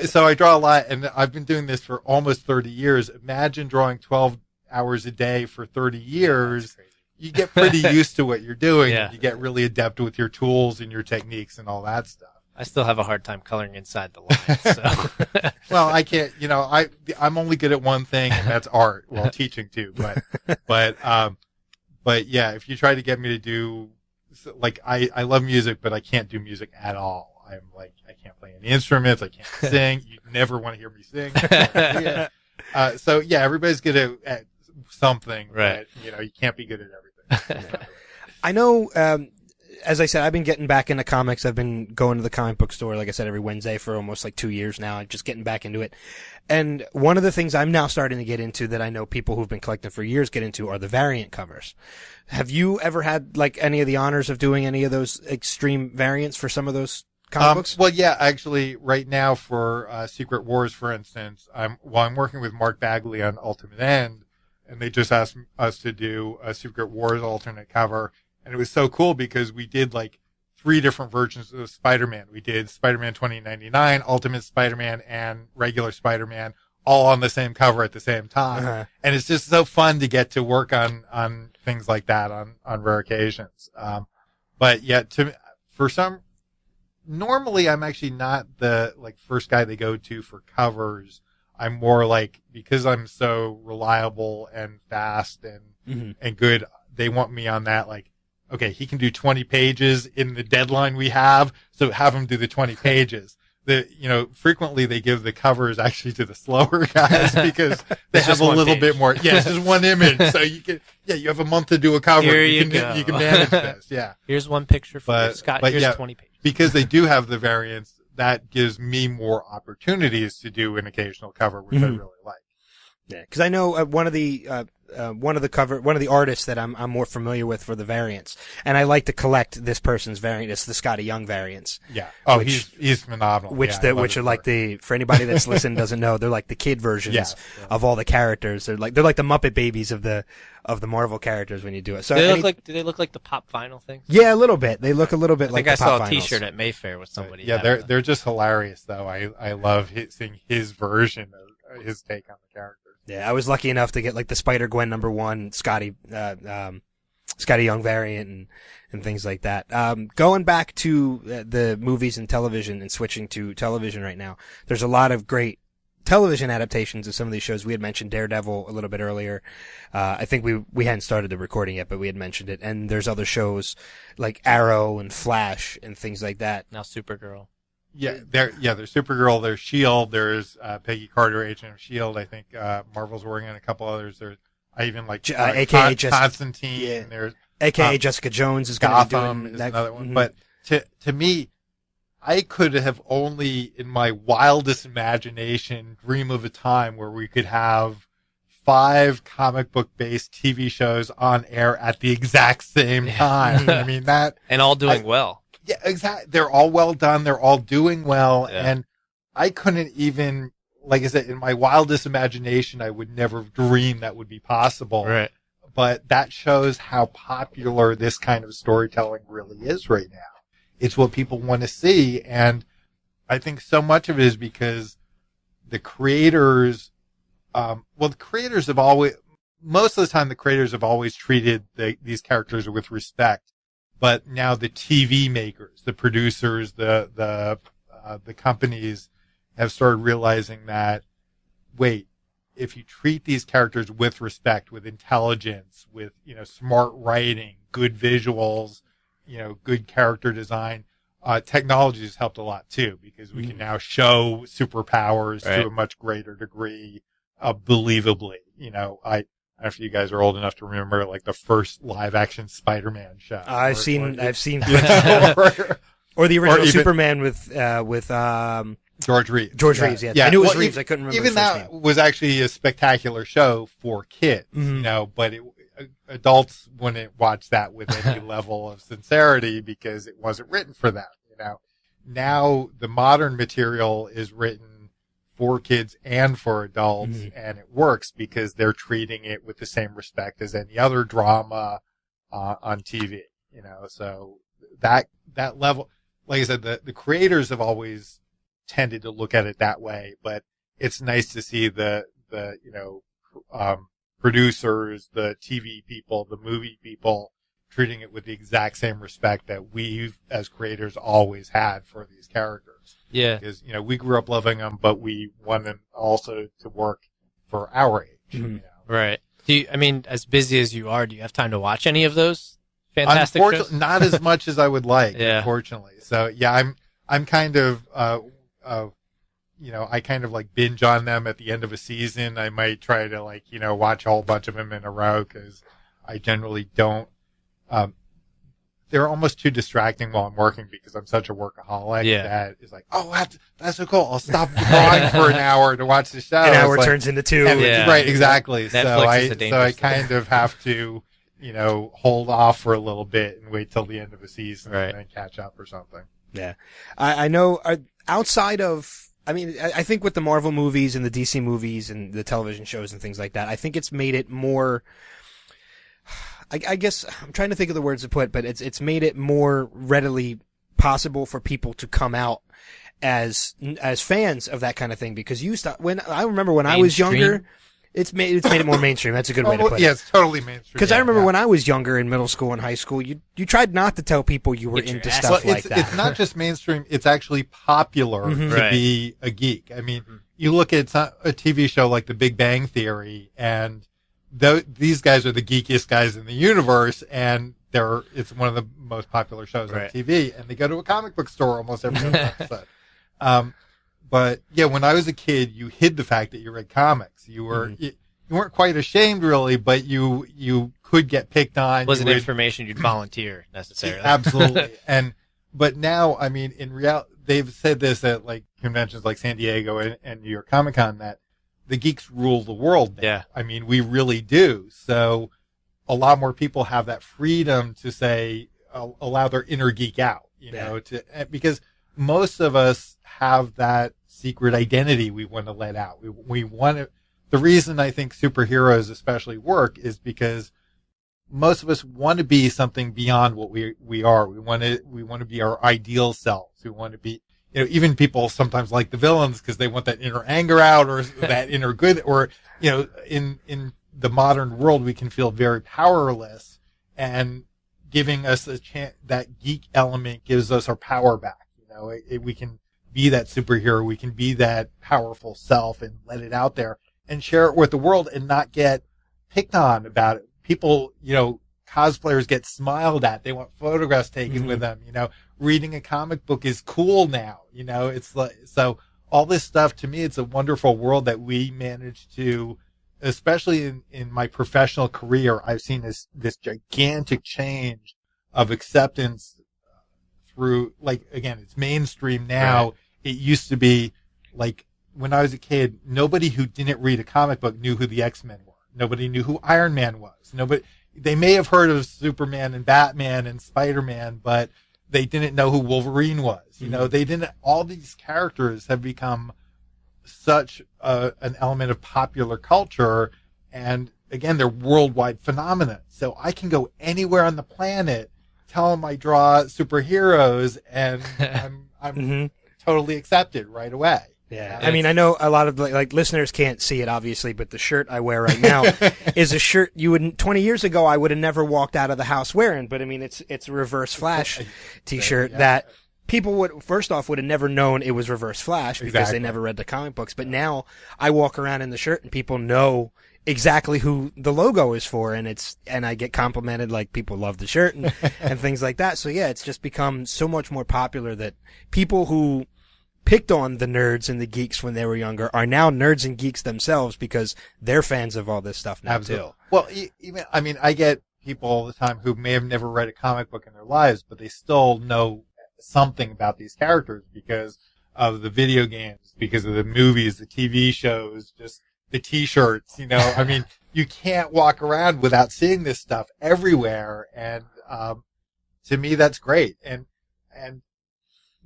So I draw a lot, and I've been doing this for almost 30 years. Imagine drawing 12 hours a day for 30 years. You get pretty used to what you're doing. Yeah. You get really adept with your tools and your techniques and all that stuff. I still have a hard time coloring inside the lines. So. Well, I can't, you know, I'm only good at one thing, and that's art. Well, teaching too, but yeah, if you try to get me to do, like, I love music, but I can't do music at all. I'm like, I can't play any instruments. I can't sing. You never want to hear me sing. So yeah, everybody's good at something, right? But, you know, you can't be good at everything. I know, as I said, I've been getting back into comics. I've been going to the comic book store, like I said, every Wednesday for almost like 2 years now. I'm just getting back into it. And one of the things I'm now starting to get into that I know people who've been collecting for years get into are the variant covers. Have you ever had like any of the honors of doing any of those extreme variants for some of those comic books? Well, yeah, actually, right now for Secret Wars, for instance, I'm working with Mark Bagley on Ultimate End, and they just asked us to do a Secret Wars alternate cover, and it was so cool because we did like 3 different versions of Spider-Man. We did Spider-Man 2099, Ultimate Spider-Man, and regular Spider-Man, all on the same cover at the same time. Uh-huh. And it's just so fun to get to work on things like that on rare occasions. But yeah, normally I'm actually not the like first guy they go to for covers. I'm more like, because I'm so reliable and fast and good, they want me on that, like, okay, he can do 20 pages in the deadline we have, so have him do the 20 pages. Frequently they give the covers actually to the slower guys because they have a little bit more. Yeah, it's just one image. So you have a month to do a cover. Here you go. You can manage this. Yeah. Here's one picture for you, Scott. Here's 20 pages. Because they do have the variants, that gives me more opportunities to do an occasional cover, which I really like. Yeah, because I know one of the artists that I'm more familiar with for the variants, and I like to collect this person's variant. It's the Scotty Young variants. Yeah. Oh, he's phenomenal. Which are like for anybody that's listened doesn't know, they're like the kid versions of all the characters. They're like the Muppet Babies of the Marvel characters when you do it. So do they look like the pop vinyl things? Yeah, a little bit. They look a little bit like the pop vinyls. I think I saw a T-shirt at Mayfair with somebody. Yeah, they're just hilarious though. I love seeing his version of his take on the character. Yeah, I was lucky enough to get like the Spider-Gwen #1 Scotty Scotty Young variant and things like that. Going back to the movies and television and switching to television right now, there's a lot of great television adaptations of some of these shows. We had mentioned Daredevil a little bit earlier. I think we hadn't started the recording yet, but we had mentioned it. And there's other shows like Arrow and Flash and things like that. Now Supergirl. There's Supergirl, there's S.H.I.E.L.D., there's Peggy Carter, Agent of S.H.I.E.L.D. I think Marvel's working on a couple others. I even like AKA Constantine. Yeah. There's AKA Jessica Jones is going to be Gotham doing is that. another one. Mhm. But to me, I could have only, in my wildest imagination, dream of a time where we could have 5 comic book based TV shows on air at the exact same time. I mean that, and all doing well. Yeah, exactly. They're all well done. They're all doing well, Yeah. and I couldn't even, like I said, in my wildest imagination, I would never dream that would be possible. Right. But that shows how popular this kind of storytelling really is right now. It's what people want to see. And I think so much of it is because the creators, the creators have always, most of the time the creators have always treated these characters with respect. But now the TV makers, the producers, the companies have started realizing that, wait, if you treat these characters with respect, with intelligence, with, smart writing, good visuals, good character design, technology has helped a lot too, because we can now show superpowers to a much greater degree, believably. I don't know if you guys are old enough to remember like the first live action Spider-Man show. I've seen, or the original or even, Superman with George Reeves. George Reeves, yeah. I knew it was Reeves. I couldn't remember even his first that name. was actually a spectacular show for kids, but adults wouldn't watch that with any level of sincerity because it wasn't written for them. Now the modern material is written for kids and for adults, and it works because they're treating it with the same respect as any other drama on TV. So that level, like I said, the creators have always tended to look at it that way, but it's nice to see the producers, the TV people, the movie people treating it with the exact same respect that we've, as creators, always had for these characters. Yeah. Because, we grew up loving them, but we want them also to work for our age. Right. As busy as you are, do you have time to watch any of those fantastic shows? Unfortunately, not as much as I would like, unfortunately. So, yeah, I'm kind of, I kind of like binge on them at the end of a season. I might try to watch a whole bunch of them in a row because I generally don't. They're almost too distracting while I'm working because I'm such a workaholic that it's like, oh, that's so cool. I'll stop drawing for an hour to watch the show. An hour turns into 2. Right, exactly. Netflix So I kind of have to, hold off for a little bit and wait till the end of a season and then catch up or something. Yeah. I know outside of, I think with the Marvel movies and the DC movies and the television shows and things like that, I think it's made it more, I guess I'm trying to think of the words to put, but it's made it more readily possible for people to come out as fans of that kind of thing, because I remember when I was younger, it's made it more mainstream. That's a good way to put it. Yeah, it's totally mainstream. Because I remember when I was younger in middle school and high school, you tried not to tell people you were into stuff like that. It's not just mainstream; it's actually popular to be a geek. You look at a TV show like The Big Bang Theory, and these guys are the geekiest guys in the universe, and it's one of the most popular shows on TV, and they go to a comic book store almost every other episode. But yeah, when I was a kid, you hid the fact that you read comics. You weren't quite ashamed, really, but you could get picked on. It wasn't information you'd volunteer necessarily. Absolutely. But now, in reality, they've said this at conventions like San Diego and New York Comic Con, that the geeks rule the world now. Yeah. We really do. So a lot more people have that freedom to say, allow their inner geek out, because most of us have that secret identity we want to let out. We want to, the reason I think superheroes especially work is because most of us want to be something beyond what we are. We want to be our ideal selves. We want to be, even people sometimes like the villains because they want that inner anger out or that inner good, or, in the modern world, we can feel very powerless. and giving us a chance. That geek element gives us our power back. We can be that superhero. We can be that powerful self and let it out there and share it with the world and not get picked on about it. People, cosplayers get smiled at. They want photographs taken with them. Reading a comic book is cool now. It's like, so all this stuff, to me, it's a wonderful world that we managed to, especially in my professional career, I've seen this gigantic change of acceptance through, like, again, it's mainstream now. Right. It used to be like when I was a kid, nobody who didn't read a comic book knew who the X-Men were. Nobody knew who Iron Man was. They may have heard of Superman and Batman and Spider-Man, but they didn't know who Wolverine was. All these characters have become such an element of popular culture. And again, they're worldwide phenomena. So I can go anywhere on the planet, tell them I draw superheroes, and I'm totally accepted right away. Yeah, I mean, I know a lot of like listeners can't see it obviously, but the shirt I wear right now is a shirt 20 years ago I would have never walked out of the house wearing. But I mean, it's a Reverse Flash T-shirt that people would have never known it was Reverse Flash because they never read the comic books. But now I walk around in the shirt and people know exactly who the logo is for, and I get complimented like people love the shirt and things like that. So yeah, it's just become so much more popular that people who picked on the nerds and the geeks when they were younger are now nerds and geeks themselves because they're fans of all this stuff now too. Well, I get people all the time who may have never read a comic book in their lives, but they still know something about these characters because of the video games, because of the movies, the TV shows, just the T-shirts. I mean, you can't walk around without seeing this stuff everywhere, and to me, that's great. And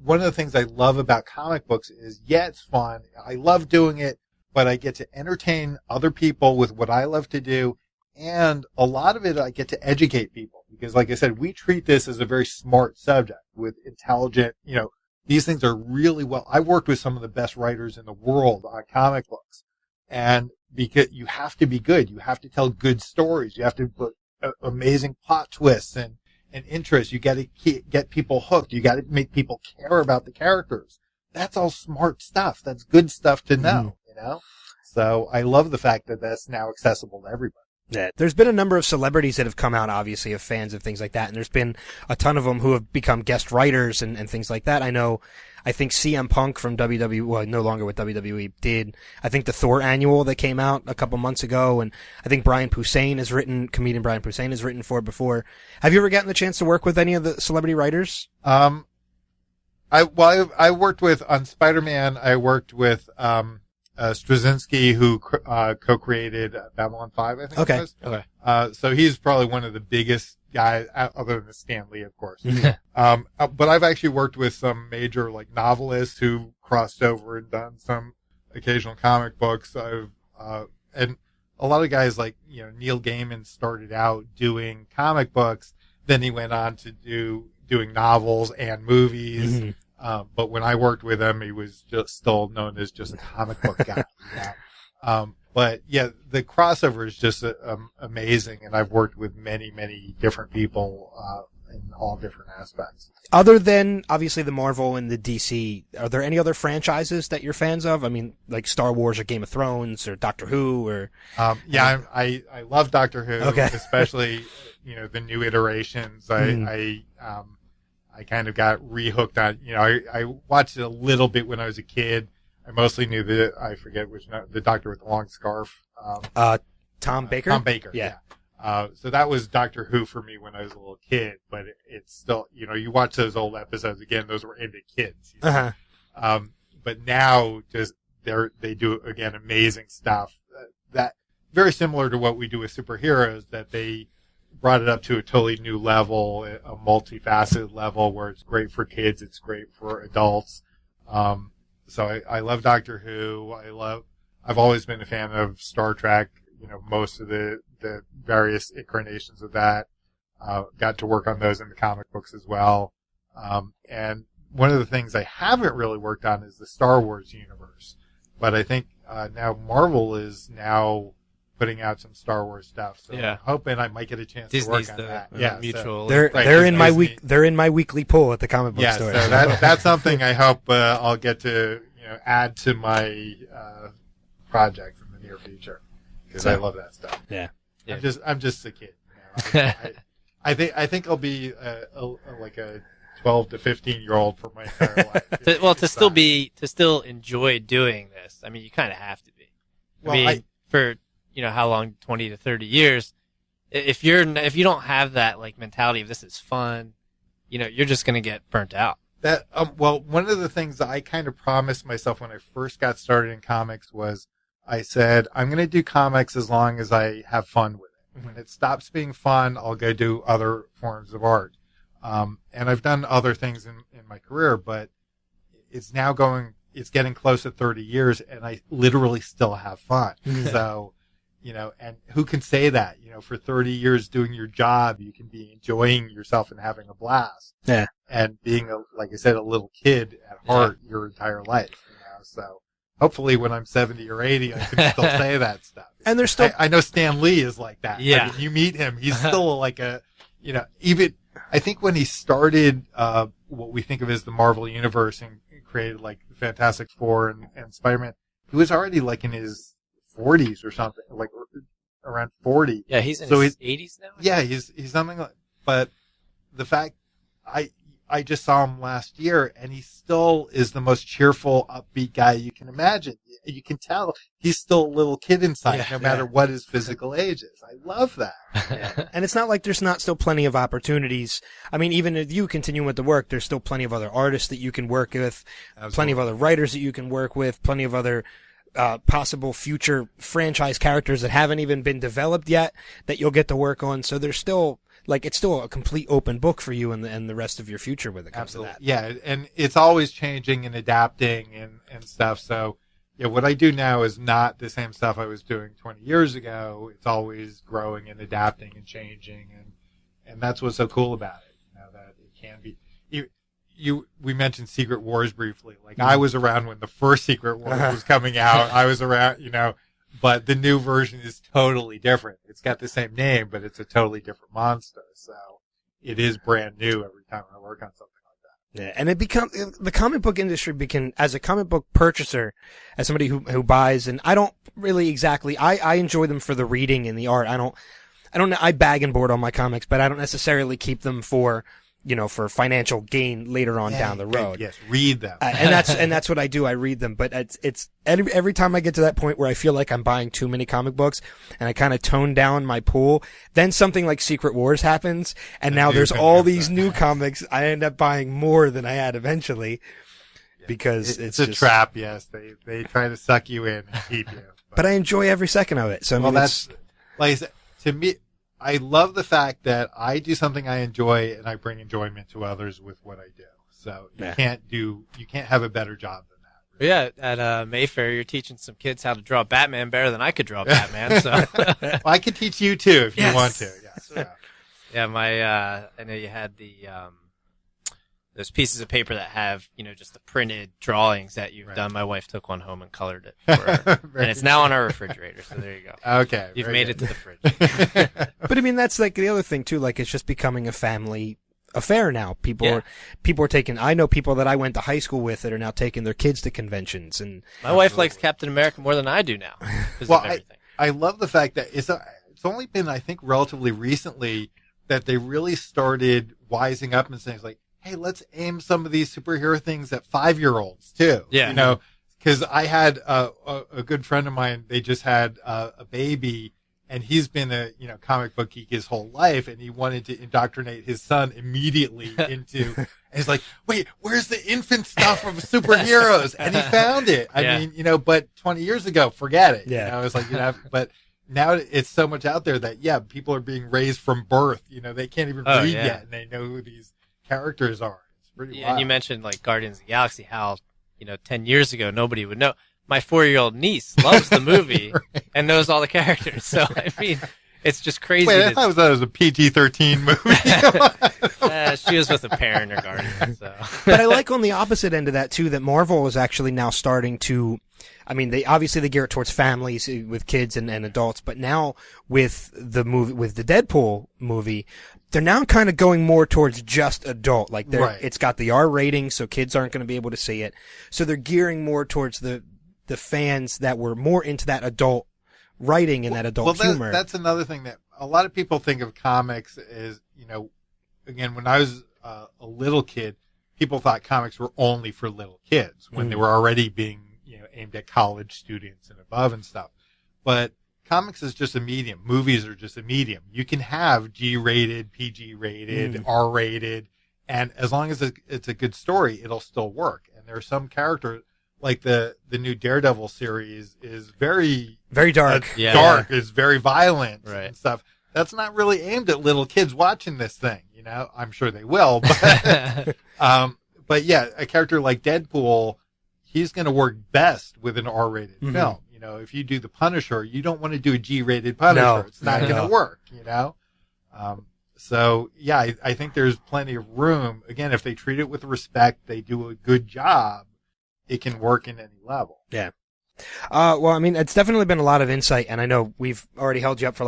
one of the things I love about comic books is, it's fun. I love doing it, but I get to entertain other people with what I love to do. And a lot of it, I get to educate people because, like I said, we treat this as a very smart subject with intelligent, these things are really well. I worked with some of the best writers in the world on comic books, and because you have to be good, you have to tell good stories. You have to put amazing plot twists and interest. You got to get people hooked. You got to make people care about the characters. That's all smart stuff. That's good stuff to know, So I love the fact that that's now accessible to everybody. Yeah. There's been a number of celebrities that have come out, obviously, of fans of things like that, and there's been a ton of them who have become guest writers and things like that. I think CM Punk from WWE, well, no longer with WWE, did, I think, the Thor annual that came out a couple months ago, and I think comedian Brian Posehn has written for it before. Have you ever gotten the chance to work with any of the celebrity writers? I worked with, on Spider-Man, I worked with, Straczynski, who co-created Babylon 5, I think it was. Okay. So he's probably one of the biggest guys, other than Stan Lee, of course. But I've actually worked with some major novelists who crossed over and done some occasional comic books. And a lot of guys Neil Gaiman started out doing comic books, then he went on to doing novels and movies. But when I worked with him, he was just still known as just a comic book guy. But yeah, the crossover is just amazing, and I've worked with many, many different people in all different aspects. Other than obviously the Marvel and the DC, are there any other franchises that you're fans of? I mean, like Star Wars or Game of Thrones or Doctor Who or? I love Doctor Who, especially the new iterations. I kind of got rehooked on, I watched it a little bit when I was a kid. I mostly knew I forget the doctor with the long scarf. Tom Baker? Tom Baker, yeah. So that was Doctor Who for me when I was a little kid, but it's still, you watch those old episodes again, those were aimed at kids. But now they do, again, amazing stuff. That very similar to what we do with superheroes, that they brought it up to a totally new level, a multifaceted level where it's great for kids, it's great for adults. So I love Doctor Who. I've always been a fan of Star Trek, most of the various incarnations of that. Got to work on those in the comic books as well. And one of the things I haven't really worked on is the Star Wars universe. But I think now Marvel is now putting out some Star Wars stuff. So I'm hoping I might get a chance to work on that. Yeah, mutual. So, they're in my week. They're in my weekly pull at the comic book store. So that's something I hope I'll get to add to my projects in the near future because I love that stuff. Yeah. I'm just a kid. I think I'll be like a 12 to 15-year-old for my entire life. To still enjoy doing this. I mean, you kind of have to be. For how long, 20 to 30 years, if you don't have that like mentality of this is fun, you're just going to get burnt out. That one of the things that I kind of promised myself when I first got started in comics was I said I'm going to do comics as long as I have fun with it. Mm-hmm. When it stops being fun, I'll go do other forms of art. And I've done other things in my career, but it's getting close to 30 years and I literally still have fun. So, and who can say that, for 30 years doing your job, you can be enjoying yourself and having a blast. Yeah. And being like I said, a little kid at heart your entire life, so hopefully when I'm 70 or 80, I can still say that stuff. And there's still, I know Stan Lee is like that. Yeah. I mean, you meet him, he's still like even, I think when he started, what we think of as the Marvel Universe and created like the Fantastic Four and Spider-Man, he was already like in his 40s or something, like around 40. Yeah, he's in his 80s now? Yeah, he's something like, but the fact, I just saw him last year and he still is the most cheerful, upbeat guy you can imagine. You can tell he's still a little kid inside, no matter what his physical age is. I love that. Yeah. And it's not like there's not still plenty of opportunities. I mean, even if you continue with the work, there's still plenty of other artists that you can work with, plenty of other writers that you can work with, plenty of other possible future franchise characters that haven't even been developed yet that you'll get to work on. So there's still, it's still a complete open book for you and the rest of your future when it comes to that. Yeah, and it's always changing and adapting and stuff. So, yeah, what I do now is not the same stuff I was doing 20 years ago. It's always growing and adapting and changing, and that's what's so cool about it. That it can be. We mentioned Secret Wars briefly. Like I was around when the first Secret Wars was coming out. I was around, but the new version is totally different. It's got the same name, but it's a totally different monster. So it is brand new every time I work on something like that. Yeah, and the comic book industry as a comic book purchaser, as somebody who buys, and I don't really exactly, I enjoy them for the reading and the art. I bag and board on my comics, but I don't necessarily keep them for financial gain later on down the road. Yes, read them. and that's what I do. I read them, but it's every time I get to that point where I feel like I'm buying too many comic books and I kind of tone down my pool, then something like Secret Wars happens, and now there's all these new comics. I end up buying more than I had eventually because it's a trap. Yes, they try to suck you in and keep you. But I enjoy every second of it. So that's like I said, to me. I love the fact that I do something I enjoy and I bring enjoyment to others with what I do. So you can't have a better job than that. Really. Yeah, at Mayfair, you're teaching some kids how to draw Batman better than I could draw Batman. So well, I could teach you too if you want to. Yes. Yeah, I know you had those pieces of paper that have, just the printed drawings that you've done. My wife took one home and colored it for her. And it's now on our refrigerator, so there you go. Okay. You've made it to the fridge. But I mean, that's like the other thing too, like it's just becoming a family affair now. People are taking, I know people that I went to high school with that are now taking their kids to conventions. And my wife likes Captain America more than I do now. Well, I love the fact that it's only been, I think, relatively recently that they really started wising up and saying like, hey, let's aim some of these superhero things at 5-year-olds too. Yeah. Because I had a good friend of mine. They just had a baby, and he's been a comic book geek his whole life, and he wanted to indoctrinate his son immediately into. And he's like, wait, where's the infant stuff of superheroes? And he found it. I mean, but 20 years ago, forget it. Yeah. It's like but. Now it's so much out there that people are being raised from birth. They can't even read yet, and they know who these characters are. It's pretty wild. And you mentioned like Guardians of the Galaxy, how 10 years ago nobody would know. My 4-year-old niece loves the movie and knows all the characters. So I mean, It's just crazy. Wait, I thought that was a PG-13 movie. She was with a parent or guardian. So. But I like on the opposite end of that too that Marvel is actually now starting to. I mean, they gear it towards families with kids and adults, but now with the Deadpool movie, they're now kind of going more towards just adult. Like it's got the R rating, so kids aren't going to be able to see it. So they're gearing more towards the fans that were more into that adult writing and that adult humor. That's another thing that a lot of people think of comics as, again, when I was a little kid, people thought comics were only for little kids when they were already being aimed at college students and above and stuff. But comics is just a medium. Movies are just a medium. You can have G-rated, PG-rated, R-rated, and as long as it's a good story, it'll still work. And there are some characters, like the new Daredevil series is very dark. Dark, is very violent and stuff. That's not really aimed at little kids watching this thing, I'm sure they will, but but yeah, a character like Deadpool, he's going to work best with an R-rated film. If you do the Punisher, you don't want to do a G-rated Punisher. No, it's not going to work, So, yeah, I think there's plenty of room. Again, if they treat it with respect, they do a good job, it can work in any level. Yeah. Well, I mean, it's definitely been a lot of insight, and I know we've already held you up for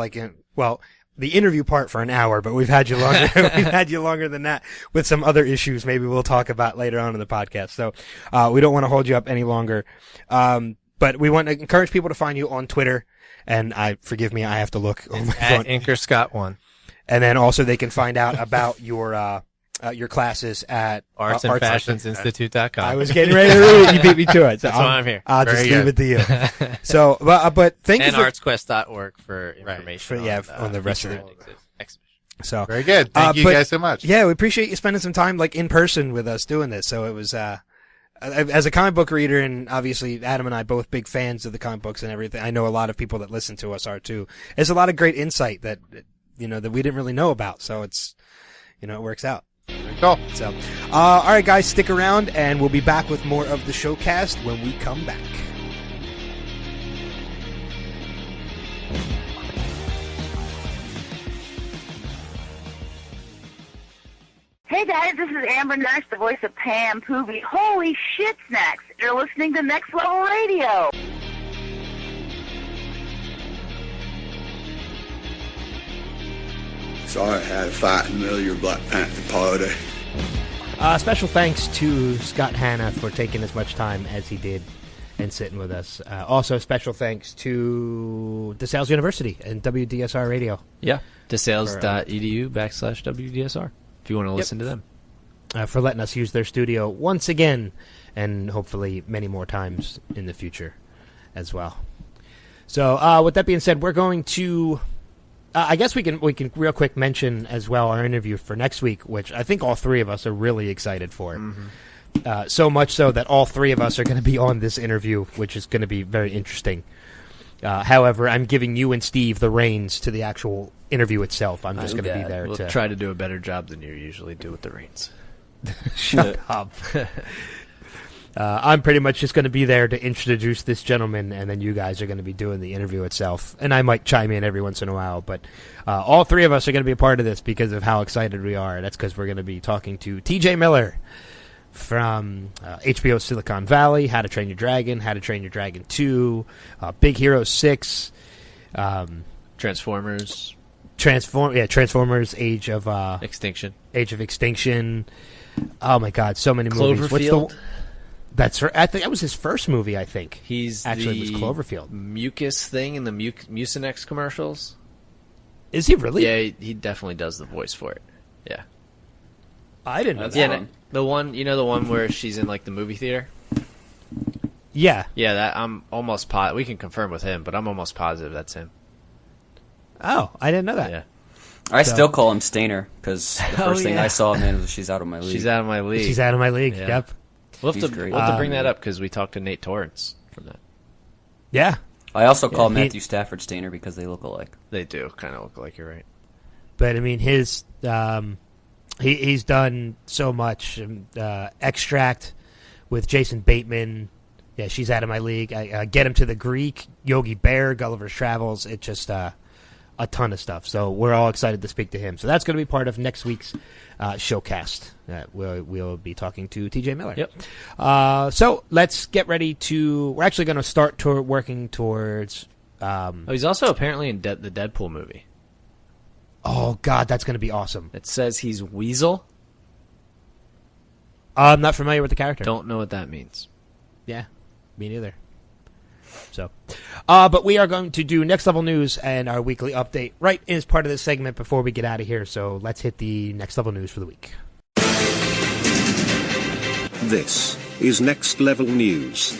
the interview part for an hour, but we've had you longer. We've had you longer than that with some other issues. Maybe we'll talk about later on in the podcast. So, we don't want to hold you up any longer. But we want to encourage people to find you on Twitter. And forgive me, I have to look on my phone. AnchorScott1. And then also they can find out about your classes at artsandfashionsinstitute.com. I was getting ready to read it. You beat me to it. So That's why I'm here. I'll just leave it to you. So, but thank you for artsquest.org for information on the rest of the exhibition. So very good. Thank you guys so much. Yeah, we appreciate you spending some time in person with us doing this. So it was as a comic book reader, and obviously Adam and I both big fans of the comic books and everything. I know a lot of people that listen to us are too. There's a lot of great insight that that we didn't really know about. So it's it works out. Cool. So, all right, guys, stick around, and we'll be back with more of the Showcast when we come back. Hey guys, this is Amber Nurse, the voice of Pam Poovy. Holy shit snacks! You're listening to Next Level Radio. Sorry I had a fight in the middle of your Black Panther party. Special thanks to Scott Hanna for taking as much time as he did and sitting with us. Also, special thanks to DeSales University and WDSR Radio. Yeah, desales.edu/WDSR if you want to listen to them. For letting us use their studio once again, and hopefully many more times in the future as well. So, with that being said, we're going to... I guess we can real quick mention as well our interview for next week, which I think all three of us are really excited for. Mm-hmm. So much so that all three of us are going to be on this interview, which is going to be very interesting. However, I'm giving you and Steve the reins to the actual interview itself. I'm just going to be there. We'll try to do a better job than you usually do with the reins. Shut up. I'm pretty much just going to be there to introduce this gentleman, and then you guys are going to be doing the interview itself. And I might chime in every once in a while, but all three of us are going to be a part of this because of how excited we are. That's because we're going to be talking to TJ Miller from HBO Silicon Valley, How to Train Your Dragon, How to Train Your Dragon 2, Big Hero 6, Transformers, Age of Extinction. Age of Extinction. Oh my God, so many movies. Cloverfield. That's I think that was his first movie. I think he's actually was Cloverfield. Mucus thing in the Mucinex commercials. Is he really? Yeah, he definitely does the voice for it. Yeah, I didn't know that. Yeah, the one the one where she's in the movie theater. Yeah, that I'm almost positive. We can confirm with him, but I'm almost positive that's him. Oh, I didn't know that. Yeah. I still call him Stainer because the first thing I saw of him was She's Out of My League. She's Out of My League. She's Out of My League. Yeah. Yep. We'll have to bring that up because we talked to Nate Torrance from that. Yeah. I also call Matthew Stafford Stainer because they look alike. They do kind of look alike. You're right. But I mean, his he's done so much. Extract with Jason Bateman. Yeah, She's Out of My League. I Get Him to the Greek. Yogi Bear, Gulliver's Travels. It just a ton of stuff. So we're all excited to speak to him. So that's going to be part of next week's Showcast. We'll be talking to TJ Miller. Yep. So let's get ready to... We're actually going to start working towards... he's also apparently in the Deadpool movie. Oh, God, that's going to be awesome. It says he's Weasel. I'm not familiar with the character. Don't know what that means. Yeah, me neither. So, but we are going to do Next Level News and our weekly update right as part of this segment before we get out of here. So let's hit the Next Level News for the week. This is Next Level News.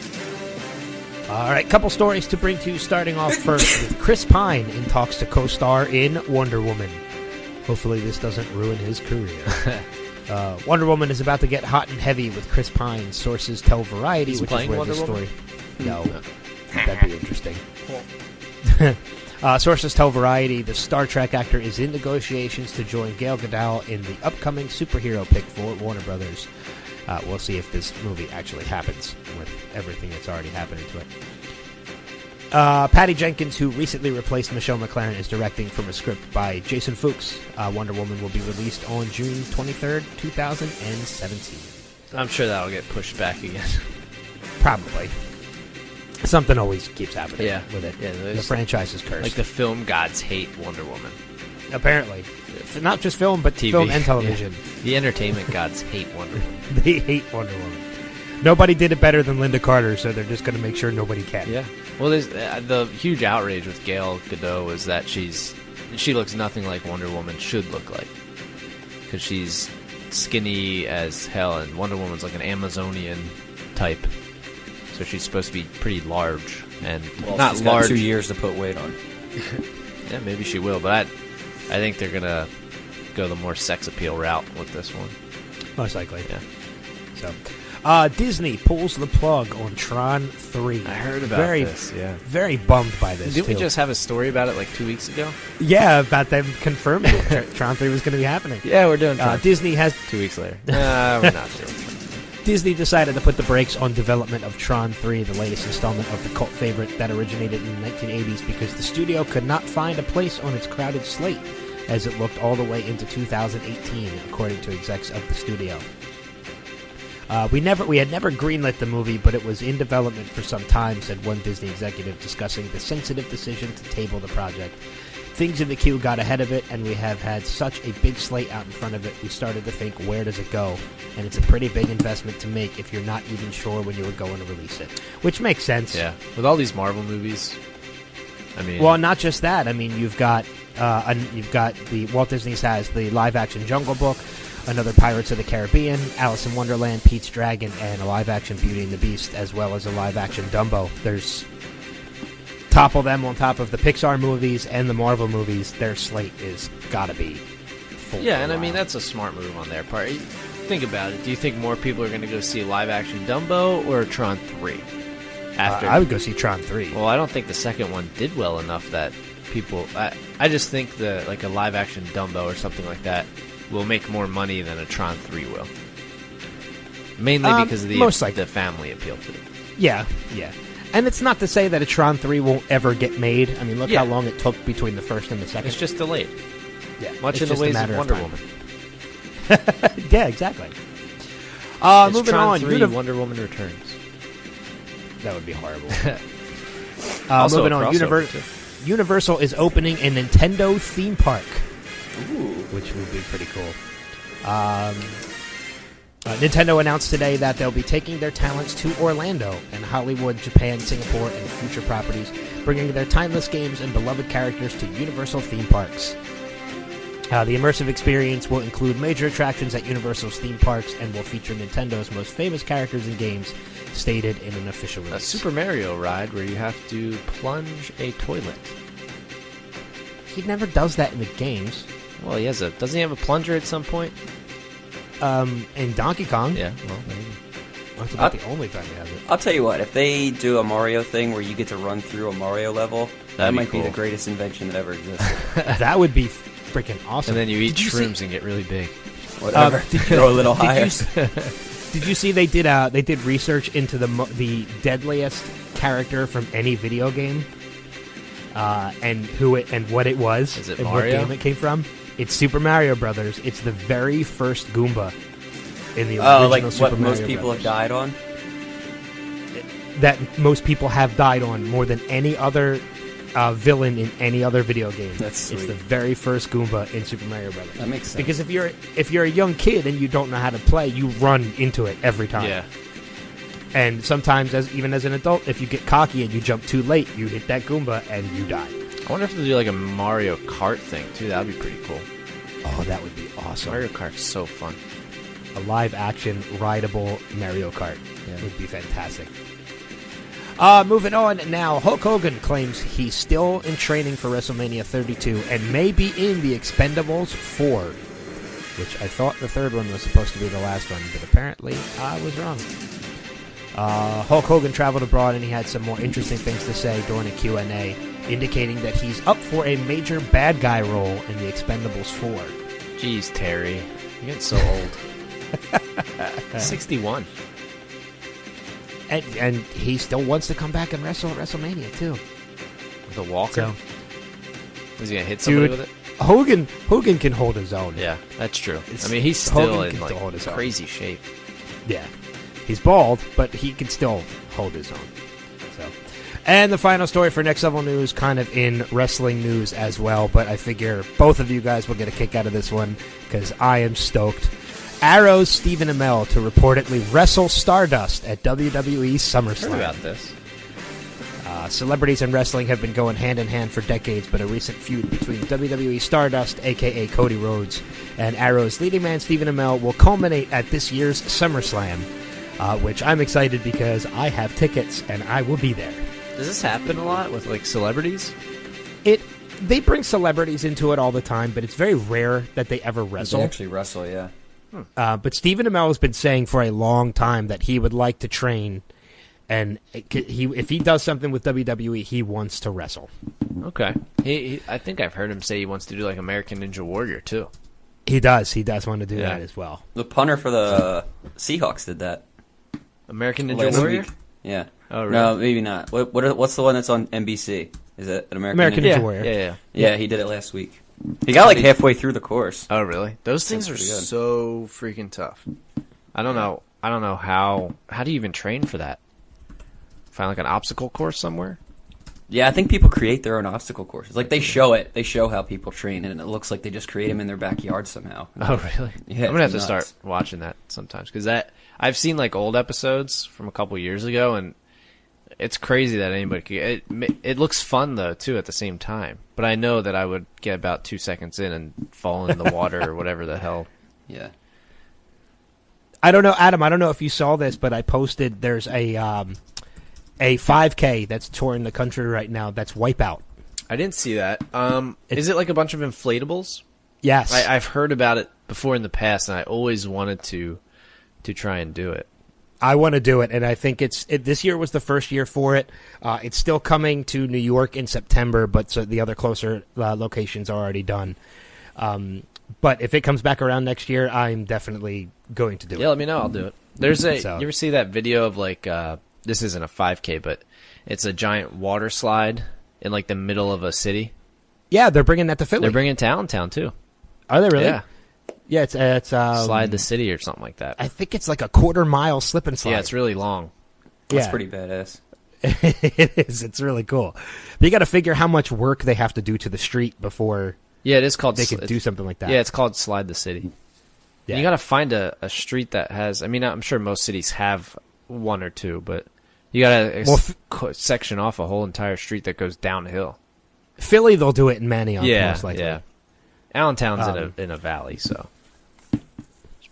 All right, couple stories to bring to you, starting off first with Chris Pine in talks to co-star in Wonder Woman. Hopefully this doesn't ruin his career. Wonder Woman is about to get hot and heavy with Chris Pine. Sources tell Variety, He's which is where Wonder this story... Woman? No. That'd be interesting. Sources tell Variety the Star Trek actor is in negotiations to join Gal Gadot in the upcoming superhero pick for Warner Brothers. We'll see if this movie actually happens with everything that's already happening to it. Patty Jenkins, who recently replaced Michelle McLaren, is directing from a script by Jason Fuchs. Wonder Woman will be released on June 23rd, 2017. I'm sure that'll get pushed back again. Probably. Something always keeps happening with it. Yeah, the franchise is cursed. Like the film gods hate Wonder Woman. Apparently. Not just film, but TV. film and television. Yeah. The entertainment gods hate Wonder Woman. They hate Wonder Woman. Nobody did it better than Linda Carter, so they're just going to make sure nobody can. Yeah. Well, there's the huge outrage with Gal Gadot is that she looks nothing like Wonder Woman should look like. Because she's skinny as hell, and Wonder Woman's like an Amazonian type. So she's supposed to be pretty large. And not she's large. Got 2 years to put weight on. Yeah, maybe she will, but I think they're going to go the more sex appeal route with this one. Most likely. Yeah. So, Disney pulls the plug on Tron 3. I heard about this, yeah. Very bummed by this, Didn't we just have a story about it like 2 weeks ago? Yeah, about them confirming Tron 3 was going to be happening. Yeah, we're doing Tron. Disney has... 2 weeks later. We're not doing Tron. Disney decided to put the brakes on development of Tron 3, the latest installment of the cult favorite that originated in the 1980s, because the studio could not find a place on its crowded slate as it looked all the way into 2018, according to execs of the studio. We had never greenlit the movie, but it was in development for some time, said one Disney executive discussing the sensitive decision to table the project. Things in the queue got ahead of it, and we have had such a big slate out in front of it, we started to think, where does it go? And it's a pretty big investment to make if you're not even sure when you were going to release it. Which makes sense. Yeah. With all these Marvel movies, I mean... Well, not just that. I mean, you've got the... Walt Disney has the live-action Jungle Book, another Pirates of the Caribbean, Alice in Wonderland, Pete's Dragon, and a live-action Beauty and the Beast, as well as a live-action Dumbo. There's... Topple them on top of the Pixar movies and the Marvel movies, their slate is gotta be full. Yeah, and I mean, that's a smart move on their part. Think about it. Do you think more people are going to go see live-action Dumbo or Tron 3? I would go see Tron 3. Well, I don't think the second one did well enough that people... I just think like a live-action Dumbo or something like that will make more money than a Tron 3 will. Mainly because of the family appeal to it. Yeah. And it's not to say that a Tron 3 won't ever get made. I mean, look how long it took between the first and the second. It's just delayed. Yeah, much in the ways of Wonder Woman. Yeah, exactly. Moving Tron on, 3, Wonder Woman Returns. That would be horrible. Also moving on, Universal is opening a Nintendo theme park. Ooh. Which would be pretty cool. Nintendo announced today that they'll be taking their talents to Orlando and Hollywood, Japan, Singapore, and future properties, bringing their timeless games and beloved characters to Universal theme parks. The immersive experience will include major attractions at Universal's theme parks and will feature Nintendo's most famous characters and games, stated in an official release. A Super Mario ride where you have to plunge a toilet. He never does that in the games. Well, doesn't he have a plunger at some point? In Donkey Kong. Yeah, well, maybe. That's about the only time he has it. I'll tell you what, if they do a Mario thing where you get to run through a Mario level, that might be the greatest invention that ever existed. That would be freaking awesome. And then you eat shrooms and get really big. Whatever. Throw a little higher. Did you see they did research into the deadliest character from any video game? and who it and what it was. Is it and Mario? what game it came from. It's Super Mario Brothers. It's the very first Goomba in the original like Super what Mario most people Brothers. have died on? That most people have died on more than any other villain in any other video game. That's sweet. It's the very first Goomba in Super Mario Brothers. That makes sense. Because if you're a young kid and you don't know how to play, you run into it every time. Yeah. And sometimes, even as an adult, if you get cocky and you jump too late, you hit that Goomba and you die. I wonder if they'll do like a Mario Kart thing too. That'd be pretty cool. Oh, that would be awesome. Mario Kart's so fun. A live-action, rideable Mario Kart would be fantastic. Moving on now, Hulk Hogan claims he's still in training for WrestleMania 32 and may be in the Expendables 4, which I thought the third one was supposed to be the last one, but apparently I was wrong. Hulk Hogan traveled abroad and he had some more interesting things to say during a Q&A, indicating that he's up for a major bad guy role in the Expendables 4. Jeez, Terry. You're getting so old. 61. And he still wants to come back and wrestle at WrestleMania, too. With a walker? So, is he going to hit somebody dude, with it? Hogan can hold his own. Yeah, that's true. I mean, he's still Hogan in can still hold his own. crazy shape. Yeah. He's bald, but he can still hold his own. So, and the final story for Next Level News, kind of in wrestling news as well, but I figure both of you guys will get a kick out of this one because I am stoked. Arrow's Stephen Amell to reportedly wrestle Stardust at WWE SummerSlam. Heard about this. Celebrities and wrestling have been going hand in hand for decades, but a recent feud between WWE Stardust, a.k.a. Cody Rhodes, and Arrow's leading man Stephen Amell will culminate at this year's SummerSlam, which I'm excited because I have tickets and I will be there. Does this happen a lot with like celebrities? They bring celebrities into it all the time, but it's very rare that they ever wrestle. They actually wrestle, yeah. But Stephen Amell has been saying for a long time that he would like to train, and if he does something with WWE, he wants to wrestle. Okay. I think I've heard him say he wants to do like American Ninja Warrior too. He does want to do that as well. The punter for the Seahawks did that. American Ninja Last Warrior? week. Yeah. Oh, really? No, maybe not. What's the one that's on NBC? Is it an American Ninja Warrior? Yeah, he did it last week. He got like halfway through the course. Oh, really? Those things are so freaking tough. I don't know how do you even train for that? Find like an obstacle course somewhere? Yeah, I think people create their own obstacle courses. Like they show it. They show how people train, and it looks like they just create them in their backyard somehow. Oh, really? Yeah, I'm gonna have to nuts. start watching that sometimes because I've seen like old episodes from a couple years ago, and it's crazy that anybody could. It looks fun though too at the same time, but I know that I would get about 2 seconds in and fall in the water or whatever the hell. Yeah. I don't know, Adam. I don't know if you saw this, but I posted. There's a 5K that's touring the country right now. That's Wipeout. I didn't see that. Is it like a bunch of inflatables? Yes. I've heard about it before in the past, and I always wanted to try and do it. I want to do it, and I think this year was the first year for it. It's still coming to New York in September, but so the other closer locations are already done. But if it comes back around next year, I'm definitely going to do it. Yeah, let me know. I'll do it. You ever see that video of like this isn't a 5K, but it's a giant water slide in like the middle of a city? Yeah, they're bringing that to Philly. They're bringing it to Allentown too. Are they really? Yeah. Yeah, it's Slide the City or something like that. I think it's like a 1/4 mile slip and slide. Yeah, it's really long. That's Yeah. pretty badass. It is. It's really cool. But you got to figure how much work they have to do to the street before. Yeah, it is called. They could do something like that. Yeah, it's called Slide the City. Yeah. You got to find a street that has. I mean, I'm sure most cities have one or two, but you got to section off a whole entire street that goes downhill. Philly, they'll do it in Manioc. Yeah, most likely. yeah. Allentown's in a valley, so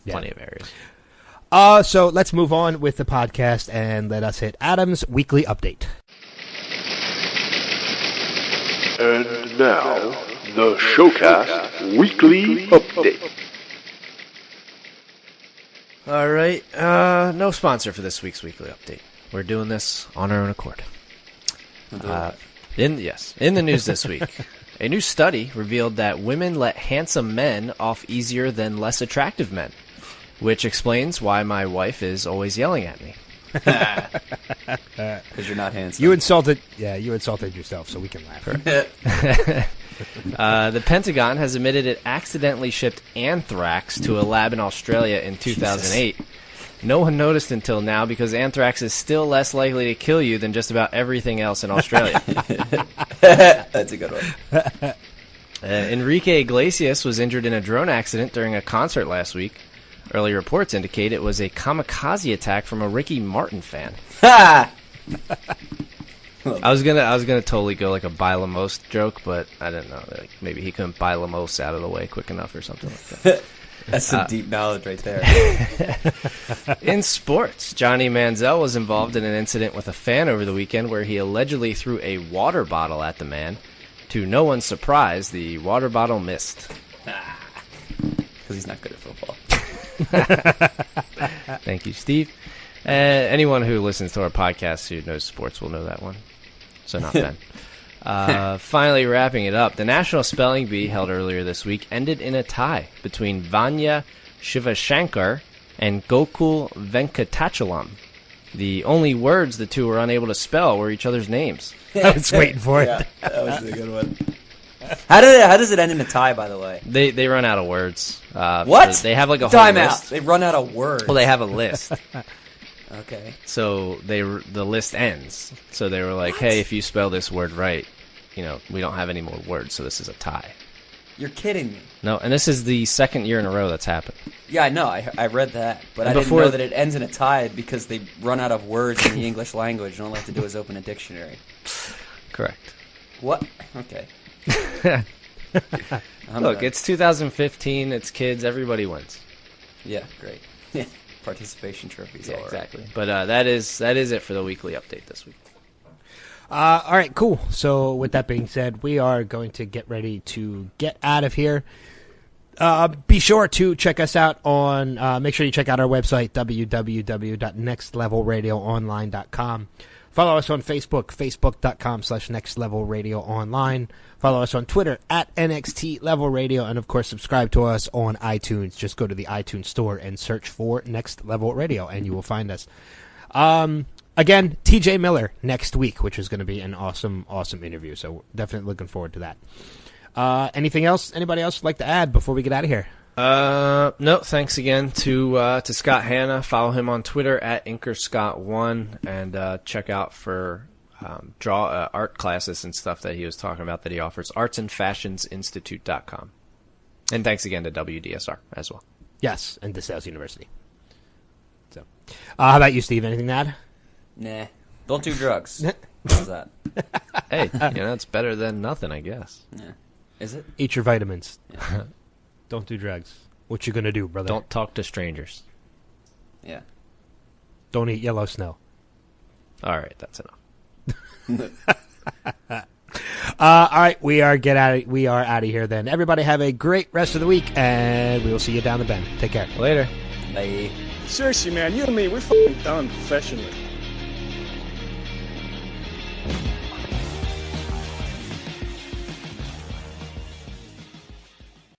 plenty of areas. So let's move on with the podcast and let us hit Adam's weekly update. And now, the Showcast Weekly Update. All right, no sponsor for this week's weekly update. We're doing this on our own accord. In the news this week, a new study revealed that women let handsome men off easier than less attractive men, which explains why my wife is always yelling at me. Because you're not handsome. You insulted yourself, so we can laugh. The Pentagon has admitted it accidentally shipped anthrax to a lab in Australia in 2008. Jesus. No one noticed until now because anthrax is still less likely to kill you than just about everything else in Australia. That's a good one. Enrique Iglesias was injured in a drone accident during a concert last week. Early reports indicate it was a kamikaze attack from a Ricky Martin fan. I was gonna totally go like a buy Lamos joke, but I didn't know. Like, maybe he couldn't buy Lamos out of the way quick enough or something like that. That's some deep knowledge right there. In sports, Johnny Manziel was involved in an incident with a fan over the weekend where he allegedly threw a water bottle at the man. To no one's surprise, the water bottle missed. Because he's not good at football. Thank you, Steve. Anyone who listens to our podcast who knows sports will know that one. So not Ben. Finally wrapping it up, the National Spelling Bee held earlier this week ended in a tie between Vanya Shivashankar and Gokul Venkatachalam. The only words the two were unable to spell were each other's names. I was waiting for it. Yeah, that was a good one. How does it end in a tie, by the way? They run out of words. What? So they have like a whole list. They run out of words. Well, they have a list. Okay. So the list ends. So they were like, What? hey, if you spell this word right, we don't have any more words, so this is a tie. You're kidding me. No, and this is the second year in a row that's happened. Yeah, I know. I read that. But I didn't know that it ends in a tie because they run out of words in the English language and all they have to do is open a dictionary. Correct. What? Okay. Look, it's 2015, it's kids, everybody wins. Yeah, great. Participation trophies. Yeah, exactly. But that is it for the weekly update this week. All right, cool. So with that being said, we are going to get ready to get out of here. Be sure to check us out on, make sure you check out our website, www.nextlevelradioonline.com. Follow us on Facebook, facebook.com/nextlevelradioonline. Follow us on Twitter @NXTLevelRadio. And, of course, subscribe to us on iTunes. Just go to the iTunes store and search for Next Level Radio, and you will find us. Again, TJ Miller next week, which is going to be an awesome, awesome interview. So definitely looking forward to that. Anything else? Anybody else like to add before we get out of here? No, thanks again to Scott Hanna. Follow him on Twitter @InkerScott1 and check out for art classes and stuff that he was talking about that he offers. artsandfashionsinstitute.com. And thanks again to WDSR as well. Yes, and DeSales University. So, how about you, Steve? Anything to add? Nah. Don't do drugs. How's that? Hey, it's better than nothing, I guess. Yeah. Is it? Eat your vitamins. Yeah. Don't do drugs. What you gonna do, brother? Don't talk to strangers. Yeah. Don't eat yellow snow. All right, that's enough. All right, we are out of here then. Everybody have a great rest of the week, and we will see you down the bend. Take care. Later. Bye. Seriously, man, you and me, we're fucking done professionally.